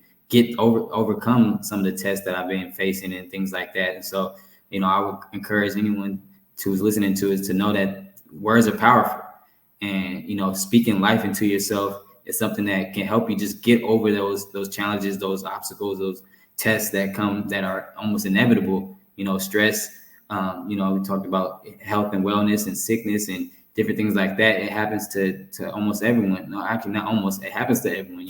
overcome some of the tests that I've been facing and things like that. And so, I would encourage anyone who's listening to it to know that words are powerful, and speaking life into yourself is something that can help you just get over those challenges, those obstacles, those tests that are almost inevitable. Stress. We talked about health and wellness and sickness and different things like that. It happens to almost everyone. No, actually not almost. It happens to everyone.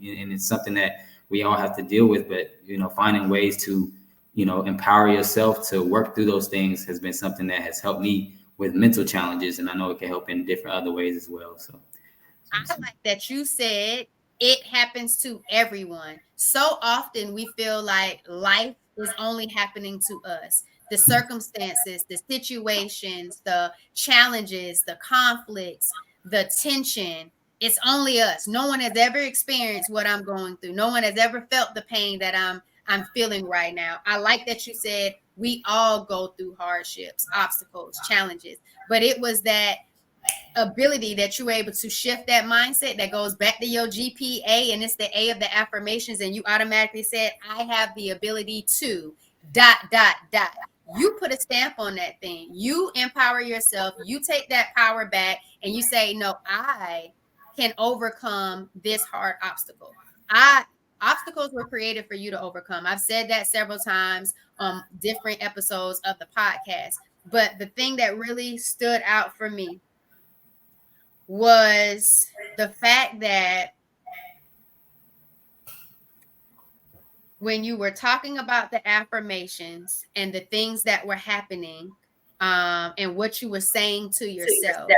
And it's something that we all have to deal with. But finding ways to empower yourself to work through those things has been something that has helped me with mental challenges, and I know it can help in different other ways as well. So I like that you said it happens to everyone. So often we feel like life is only happening to us. The circumstances, the situations, the challenges, the conflicts, the tension, it's only us. No one has ever experienced what I'm going through. No one has ever felt the pain that I'm feeling right now. I like that you said we all go through hardships, obstacles, challenges, but it was that ability that you're able to shift that mindset that goes back to your GPA, and it's the A of the affirmations, and you automatically said, I have the ability to ... You put a stamp on that thing. You empower yourself. You take that power back and you say, no, I can overcome this hard obstacle. Obstacles were created for you to overcome. I've said that several times on different episodes of the podcast. But the thing that really stood out for me was the fact that when you were talking about the affirmations and the things that were happening, and what you were saying to yourself,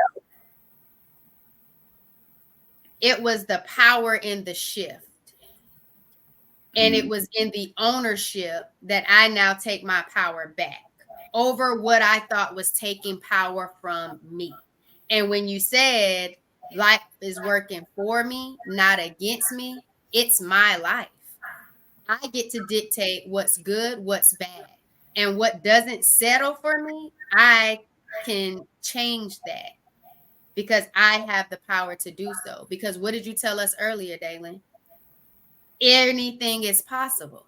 it was the power in the shift. And it was in the ownership that I now take my power back over what I thought was taking power from me. And when you said life is working for me, not against me, it's my life. I get to dictate what's good, what's bad. And what doesn't settle for me, I can change that because I have the power to do so. Because what did you tell us earlier, Daylan? Anything is possible.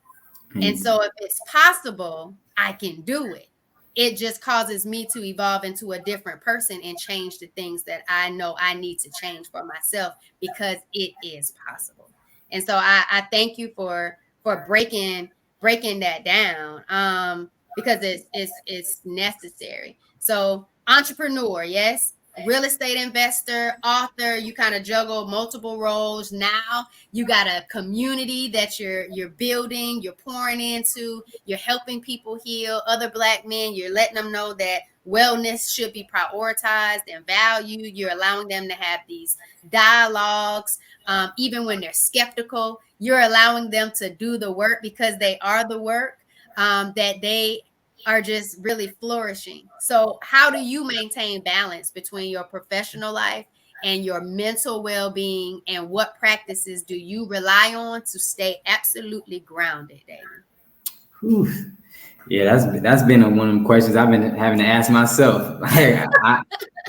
And so if it's possible, I can do it. It just causes me to evolve into a different person and change the things that I know I need to change for myself because it is possible. And so I thank you for breaking that down, because it's necessary. So entrepreneur, yes, real estate investor, author, you kind of juggle multiple roles. Now you got a community that you're building, you're pouring into, you're helping people heal. Other Black men, you're letting them know that wellness should be prioritized and valued. You're allowing them to have these dialogues, even when they're skeptical. You're allowing them to do the work because they are the work, that they are just really flourishing. So how do you maintain balance between your professional life and your mental well-being, and what practices do you rely on to stay absolutely grounded, David? Yeah, that's been one of the questions I've been having to ask myself. Like,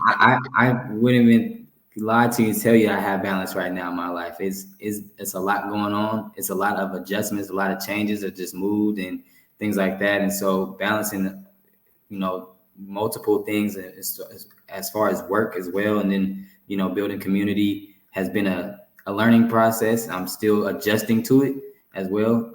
I wouldn't even lie to you and tell you I have balance right now in my life. It's a lot going on. It's a lot of adjustments, a lot of changes that just moved and things like that. And so balancing, multiple things as far as work as well, and then building community has been a learning process. I'm still adjusting to it as well,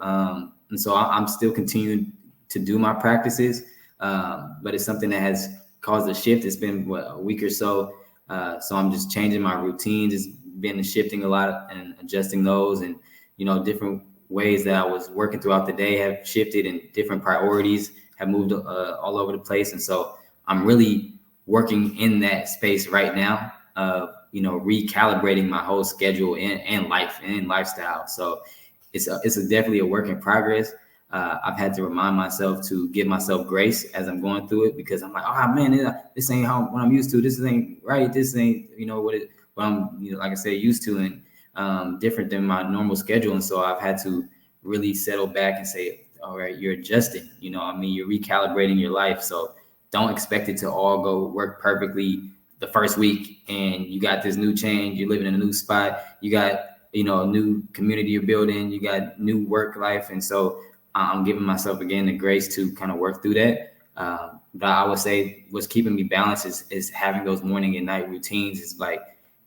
and so I'm still continuing to do my practices, but it's something that has caused a shift. It's been a week or so, so I'm just changing my routines. It's been shifting a lot and adjusting those, and different ways that I was working throughout the day have shifted, and different priorities have moved all over the place. And so I'm really working in that space right now of, recalibrating my whole schedule and life and lifestyle. So it's definitely a work in progress. I've had to remind myself to give myself grace as I'm going through it, because I'm like, oh man, this ain't what I'm used to. This ain't right. This ain't, what I'm, like I said, used to, and different than my normal schedule. And so I've had to really settle back and say, all right, you're adjusting, you're recalibrating your life. So don't expect it to all go work perfectly the first week, and you got this new change, you're living in a new spot, you got, you know, a new community you're building, you got new work life. And so I'm giving myself again the grace to kind of work through that. But I would say what's keeping me balanced is having those morning and night routines. It's like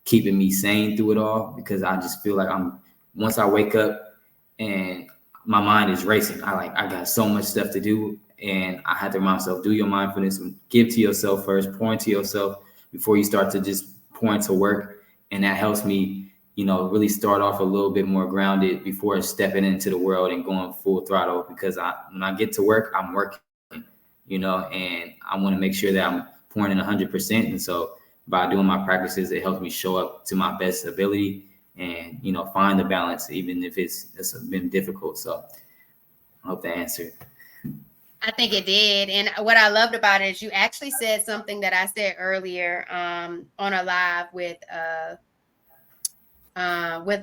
keeping me sane through it all, because I just feel like once I wake up and my mind is racing, I got so much stuff to do, and I had to remind myself, do your mindfulness and give to yourself first, pour into yourself before you start to just pour into work. And that helps me, you know, really start off a little bit more grounded before stepping into the world and going full throttle. Because when I get to work, I'm working, you know, and I want to make sure that I'm pouring in 100%. And so by doing my practices, it helps me show up to my best ability and, you know, find the balance, even if it's been difficult. So I hope that answered. I think it did. And what I loved about it is you actually said something that I said earlier on a live with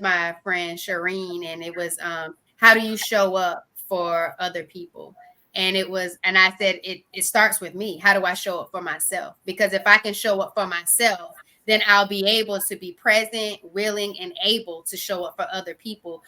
my friend Shireen, and it was how do you show up for other people? And I said it starts with me. How do I show up for myself? Because if I can show up for myself, then I'll be able to be present, willing, and able to show up for other people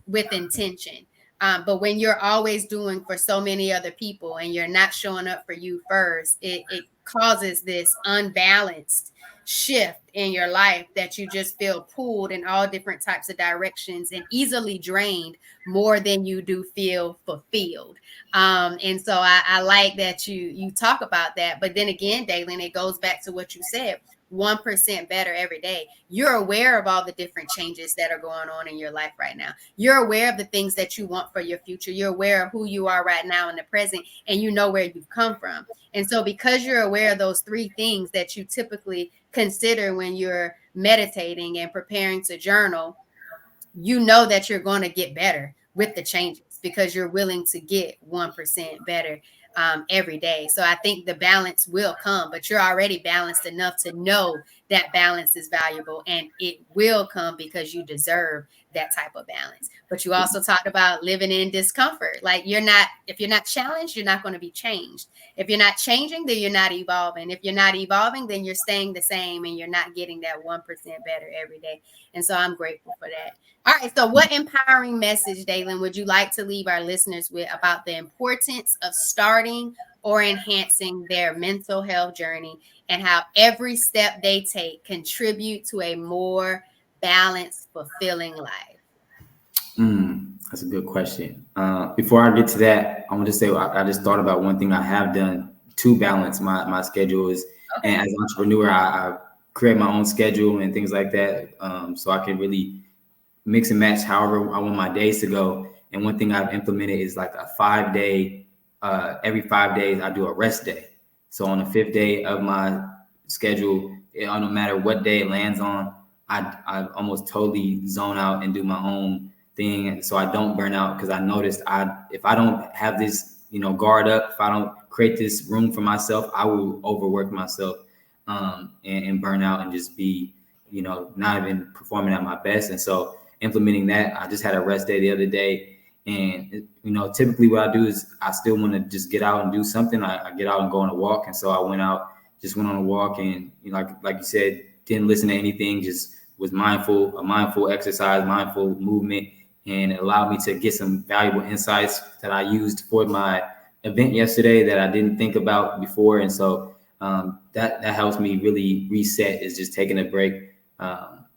with intention. But when you're always doing for so many other people and you're not showing up for you first, it causes this unbalanced shift in your life that you just feel pulled in all different types of directions and easily drained more than you do feel fulfilled. And so I like that you talk about that. But then again, Daylan, it goes back to what you said. 1% better every day. You're aware of all the different changes that are going on in your life right now. You're aware of the things that you want for your future. You're aware of who you are right now in the present, and you know where you've come from. And so because you're aware of those three things that you typically consider when you're meditating and preparing to journal, you know that you're going to get better with the changes because you're willing to get 1% better every day. So I think the balance will come, but you're already balanced enough to know that balance is valuable, and it will come because you deserve that type of balance. But you also talked about living in discomfort. Like if you're not challenged, you're not going to be changed. If you're not changing, then you're not evolving. If you're not evolving, then you're staying the same and you're not getting that 1% better every day. And so I'm grateful for that. All right. So what empowering message, Daylan, would you like to leave our listeners with about the importance of starting or enhancing their mental health journey and how every step they take contribute to a more balanced, fulfilling life? That's a good question. Before I get to that, I want to say I just thought about one thing I have done to balance my schedule is, okay. And as an entrepreneur, I create my own schedule and things like that, so I can really mix and match however I want my days to go. And one thing I've implemented is like a 5-day, every 5 days I do a rest day. So on the 5th day of my schedule, no matter what day it lands on, I almost totally zone out and do my own thing, so I don't burn out. Because I noticed if I don't have this, you know, guard up, if I don't create this room for myself, I will overwork myself and burn out and just be, you know, not even performing at my best. And so implementing that, I just had a rest day the other day. And, you know, typically what I do is I still want to just get out and do something. I get out and go on a walk. And so I went on a walk, and, you know, like you said, didn't listen to anything, just was mindful exercise, mindful movement, and it allowed me to get some valuable insights that I used for my event yesterday that I didn't think about before. And so that helps me really reset, is just taking a break.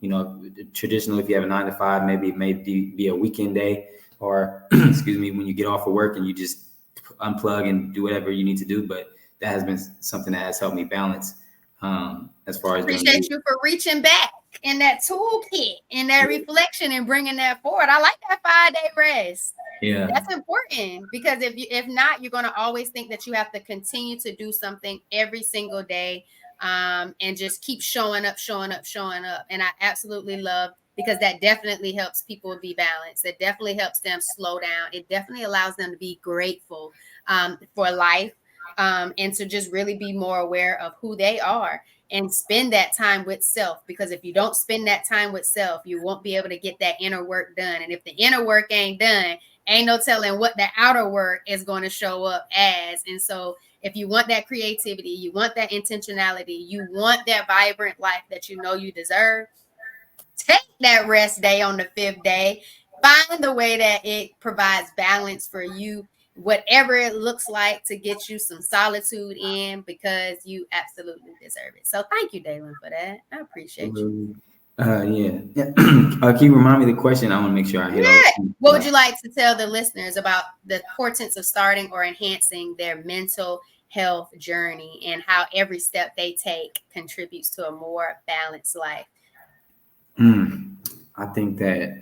You know, traditionally, if you have a 9 to 5, maybe it may be a weekend day, or excuse me, when you get off of work and you just unplug and do whatever you need to do. But that has been something that has helped me balance as far as appreciate you for reaching back in that toolkit, in that reflection, and bringing that forward. I like that 5-day rest. Yeah, that's important, because if not, you're going to always think that you have to continue to do something every single day, and just keep showing up. And I absolutely love, because that definitely helps people be balanced. It definitely helps them slow down. It definitely allows them to be grateful for life, and to just really be more aware of who they are and spend that time with self. Because if you don't spend that time with self, you won't be able to get that inner work done. And if the inner work ain't done, ain't no telling what the outer work is going to show up as. And so if you want that creativity, you want that intentionality, you want that vibrant life that you know you deserve, take that rest day on the 5th day. Find the way that it provides balance for you, whatever it looks like, to get you some solitude in, because you absolutely deserve it. So thank you, Daylan, for that. I appreciate you. Yeah. Can you remind me the question? I want to make sure I hit all Yeah. the. What would you like to tell the listeners about the importance of starting or enhancing their mental health journey, and how every step they take contributes to a more balanced life? I think that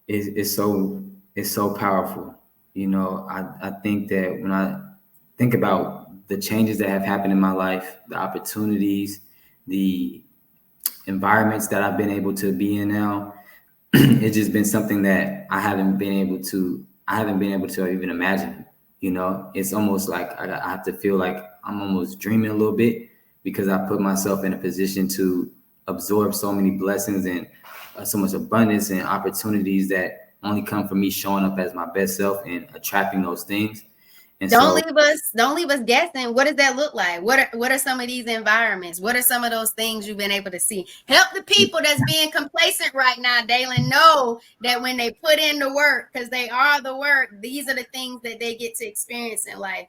it's so powerful. I think that when I think about the changes that have happened in my life, the opportunities, the environments that I've been able to be in now, it's just been something that I haven't been able to even imagine. It's almost like I have to feel like I'm almost dreaming a little bit, because I put myself in a position to absorb so many blessings and so much abundance and opportunities that only come from me showing up as my best self and attracting those things. And Don't so leave us guessing. What does that look like? What are some of these environments? What are some of those things you've been able to see? Help the people that's being complacent right now, Daylan, know that when they put in the work, because they are the work, these are the things that they get to experience in life.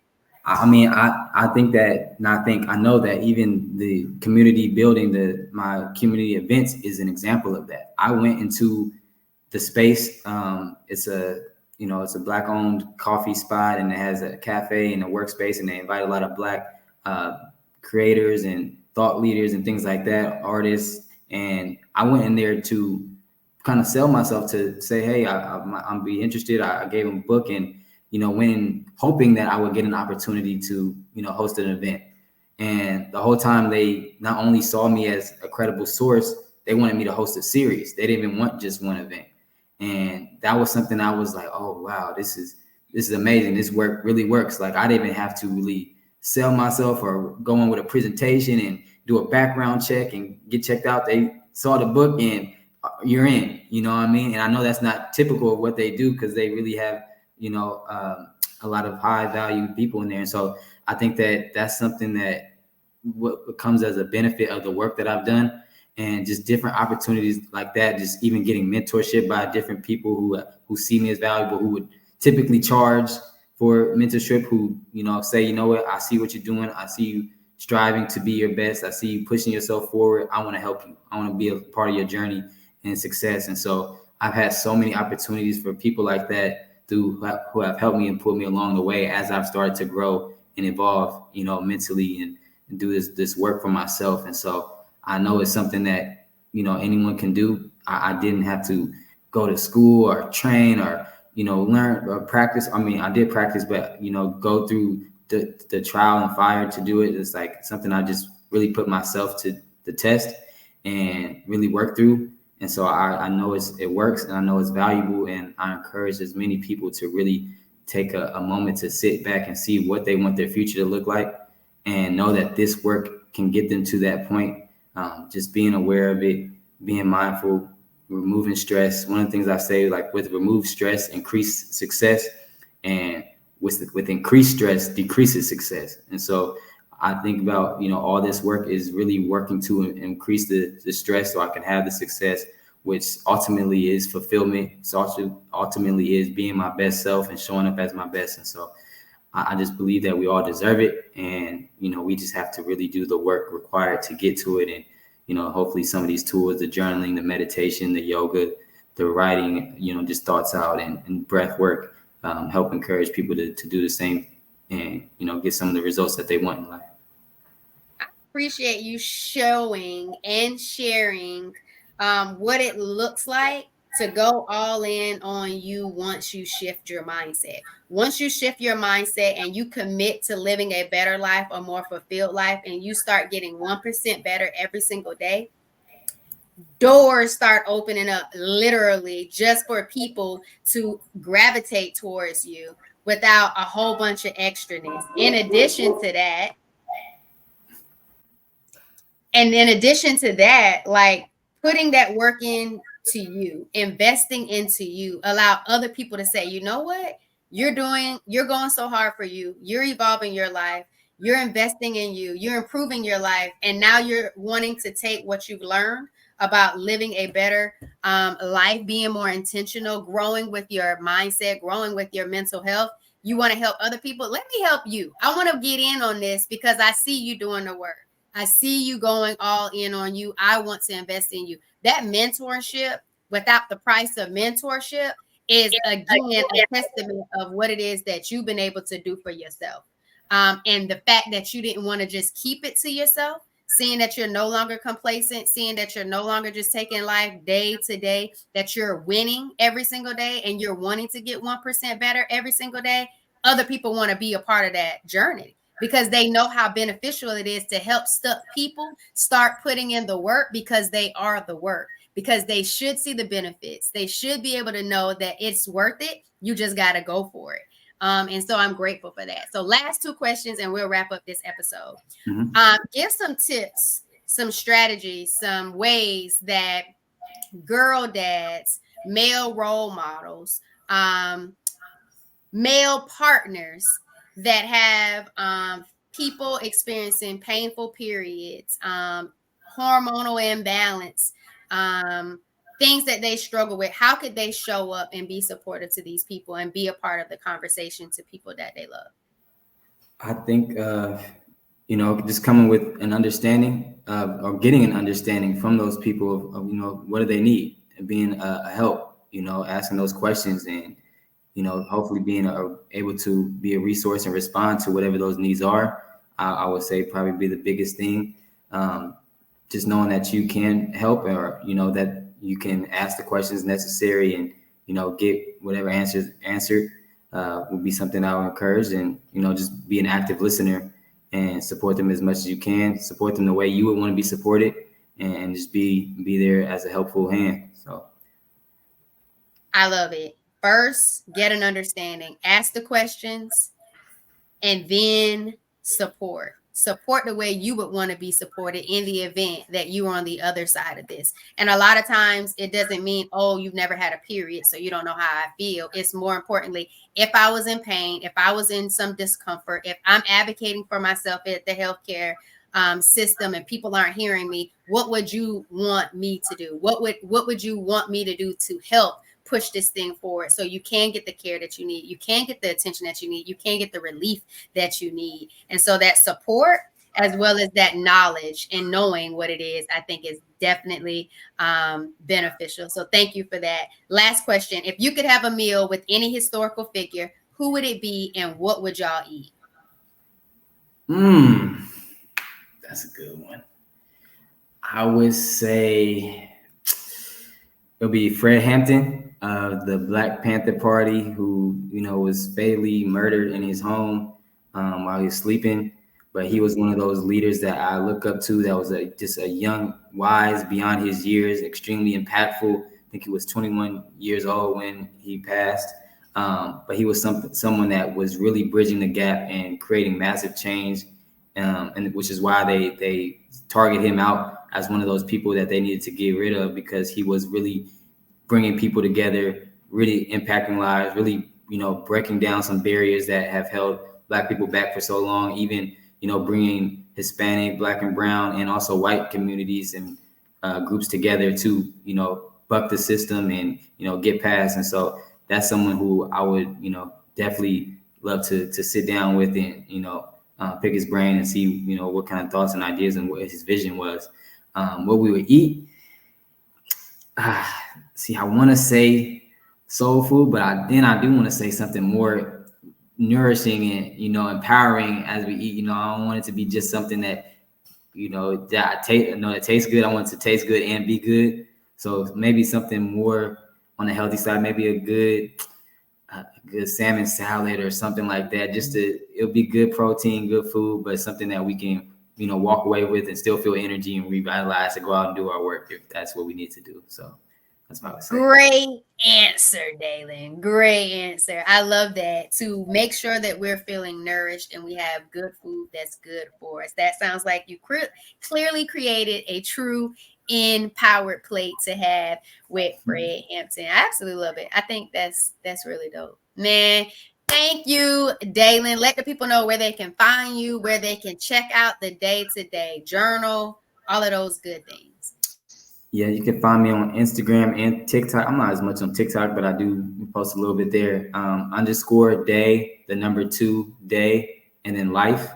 I mean, I think that, and I know that even the community building, my community events is an example of that. I went into the space. It's a Black owned coffee spot, and it has a cafe and a workspace, and they invite a lot of Black creators and thought leaders and things like that, artists. And I went in there to kind of sell myself, to say, hey, I'm be interested. I gave them a book, and when hoping that I would get an opportunity to host an event. And the whole time, they not only saw me as a credible source, they wanted me to host a series. They didn't even want just one event. And that was something I was like, oh wow, this is amazing. This work really works. Like, I didn't even have to really sell myself or go in with a presentation and do a background check and get checked out. They saw the book and you're in, you know what I mean? And I know that's not typical of what they do, because they really have, a lot of high value people in there. And so I think that that's something that what comes as a benefit of the work that I've done, and just different opportunities like that, just even getting mentorship by different people who see me as valuable, who would typically charge for mentorship, who, say, you know what, I see what you're doing. I see you striving to be your best. I see you pushing yourself forward. I want to help you. I want to be a part of your journey and success. And so I've had so many opportunities for people like that who have helped me and pulled me along the way as I've started to grow and evolve, mentally, and do this work for myself. And so I know it's something that, anyone can do. I didn't have to go to school or train or, learn or practice. I mean, I did practice, but, go through the trial and fire to do it. It's like something I just really put myself to the test and really work through. And so I know it works, and I know it's valuable. And I encourage as many people to really take a moment to sit back and see what they want their future to look like, and know that this work can get them to that point. Just being aware of it, being mindful, removing stress. One of the things I say, like, with remove stress, increase success, and with increased stress, decreases success. And so I think about, all this work is really working to increase the stress, so I can have the success, which ultimately is fulfillment. So ultimately is being my best self and showing up as my best. And so I just believe that we all deserve it. And, we just have to really do the work required to get to it. And, hopefully some of these tools, the journaling, the meditation, the yoga, the writing, just thoughts out, and breath work, help encourage people to do the same, and, get some of the results that they want in life. I appreciate you showing and sharing what it looks like to go all in on you once you shift your mindset. Once you shift your mindset and you commit to living a better life, a more fulfilled life, and you start getting 1% better every single day, doors start opening up, literally, just for people to gravitate towards you without a whole bunch of extraness. In addition to that, like, putting that work in to you, investing into you, allow other people to say, you know what? You're going so hard for you. You're evolving your life. You're investing in you. You're improving your life. And now you're wanting to take what you've learned about living a better life, being more intentional, growing with your mindset, growing with your mental health. You want to help other people. Let me help you. I want to get in on this because I see you doing the work. I see you going all in on you. I want to invest in you. That mentorship without the price of mentorship is again a testament of what it is that you've been able to do for yourself. And the fact that you didn't want to just keep it to yourself, seeing that you're no longer complacent, seeing that you're no longer just taking life day to day, that you're winning every single day and you're wanting to get 1% better every single day. Other people want to be a part of that journey because they know how beneficial it is to help stuck people start putting in the work because they are the work, because they should see the benefits. They should be able to know that it's worth it. You just got to go for it. And so I'm grateful for that. So last two questions and we'll wrap up this episode. Give some tips, some strategies, some ways that girl dads, male role models, male partners that have people experiencing painful periods, hormonal imbalance, things that they struggle with. How could they show up and be supportive to these people and be a part of the conversation to people that they love? I think, just coming with an understanding or getting an understanding from those people of what do they need, and being a help, asking those questions, and hopefully being able to be a resource and respond to whatever those needs are. I would say probably be the biggest thing. Just knowing that you can help, or that you can ask the questions necessary and get whatever answers answered would be something I would encourage. And just be an active listener and support them as much as you can. Support them the way you would want to be supported, and just be there as a helpful hand. So I love it. First, get an understanding, ask the questions, and then support. Support the way you would want to be supported in the event that you are on the other side of this. And a lot of times it doesn't mean, oh, you've never had a period, so you don't know how I feel. It's more importantly, if I was in pain, if I was in some discomfort, if I'm advocating for myself at the healthcare system and people aren't hearing me, what would you want me to do? What would you want me to do to help push this thing forward so you can get the care that you need, you can get the attention that you need, you can get the relief that you need? And so that support, as well as that knowledge and knowing what it is, I think is definitely beneficial. So thank you for that. Last question. If you could have a meal with any historical figure, who would it be and what would y'all eat? That's a good one. I would say it'll be Fred Hampton of the Black Panther Party, who was fatally murdered in his home while he was sleeping. But he was one of those leaders that I look up to. That was just a young, wise, beyond his years, extremely impactful. I think he was 21 years old when he passed. But he was someone that was really bridging the gap and creating massive change, and which is why they target him out as one of those people that they needed to get rid of, because he was really bringing people together, really impacting lives, really, breaking down some barriers that have held Black people back for so long, even, bringing Hispanic, Black and brown, and also white communities and groups together to, buck the system and, get past. And so that's someone who I would, definitely love to sit down with and, pick his brain and see, what kind of thoughts and ideas and what his vision was. What we would eat. I want to say soul food, but I do want to say something more nourishing and, empowering as we eat. I don't want it to be just something that, that it tastes good. I want it to taste good and be good. So maybe something more on the healthy side, maybe a good salmon salad or something like that. It'll be good protein, good food, but something that we can, walk away with and still feel energy and revitalize to go out and do our work if that's what we need to do. So that's what I would say. Great answer, Daylan. Great answer. I love that. To make sure that we're feeling nourished and we have good food that's good for us. That sounds like you clearly created a true empowered plate to have with Fred Hampton. I absolutely love it. I think that's really dope. Man, Thank you, Daylan. Let the people know where they can find you, where they can check out the Day2Day Journal, all of those good things. Yeah, you can find me on Instagram and TikTok. I'm not as much on TikTok, but I do post a little bit there. _day, the number 2 day, and then life.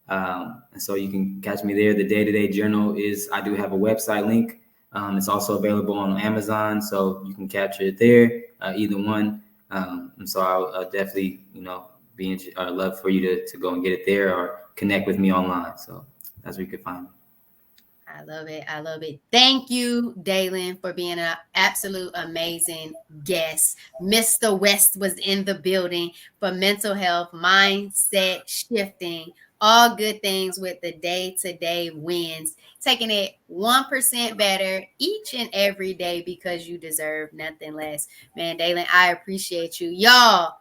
And so you can catch me there. The Day2Day Journal I do have a website link. It's also available on Amazon, so you can capture it there, either one. And so I'll definitely, love for you to go and get it there or connect with me online. So that's where you can find me. I love it. I love it. Thank you, Daylan, for being an absolute amazing guest. Mr. West was in the building for mental health, mindset shifting, all good things with the Day2Day wins. Taking it 1% better each and every day because you deserve nothing less. Man, Daylan, I appreciate you. Y'all,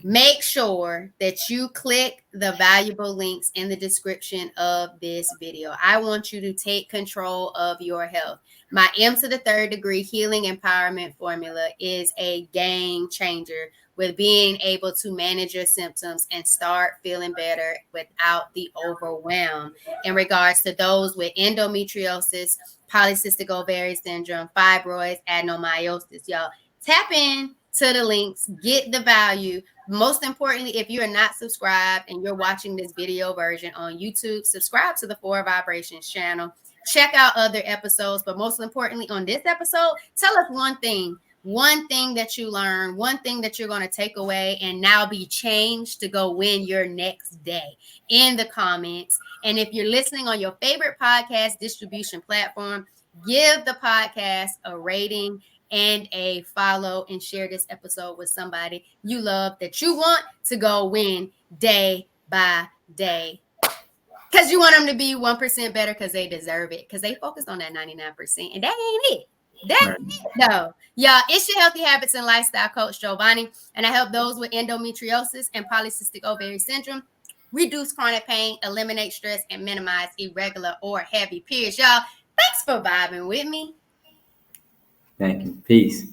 make sure that you click the valuable links in the description of this video. I want you to take control of your health. My M to the 3rd degree healing empowerment formula is a game changer with being able to manage your symptoms and start feeling better without the overwhelm. In regards to those with endometriosis, polycystic ovarian syndrome, fibroids, adenomyosis, y'all, tap in to the links, get the value. Most importantly, if you are not subscribed and you're watching this video version on YouTube, subscribe to the 4 Vibrations channel. Check out other episodes, but most importantly, on this episode, tell us one thing that you learned, one thing that you're going to take away and now be changed to go win your next day in the comments. And if you're listening on your favorite podcast distribution platform, give the podcast a rating and a follow, and share this episode with somebody you love that you want to go win day by day. Because you want them to be 1% better because they deserve it. Because they focused on that 99%. And that ain't it. That ain't it, though. Yeah, it's your Healthy Habits and Lifestyle Coach, Giovanni. And I help those with endometriosis and polycystic ovarian syndrome reduce chronic pain, eliminate stress, and minimize irregular or heavy periods. Y'all, thanks for vibing with me. Thank you. Peace.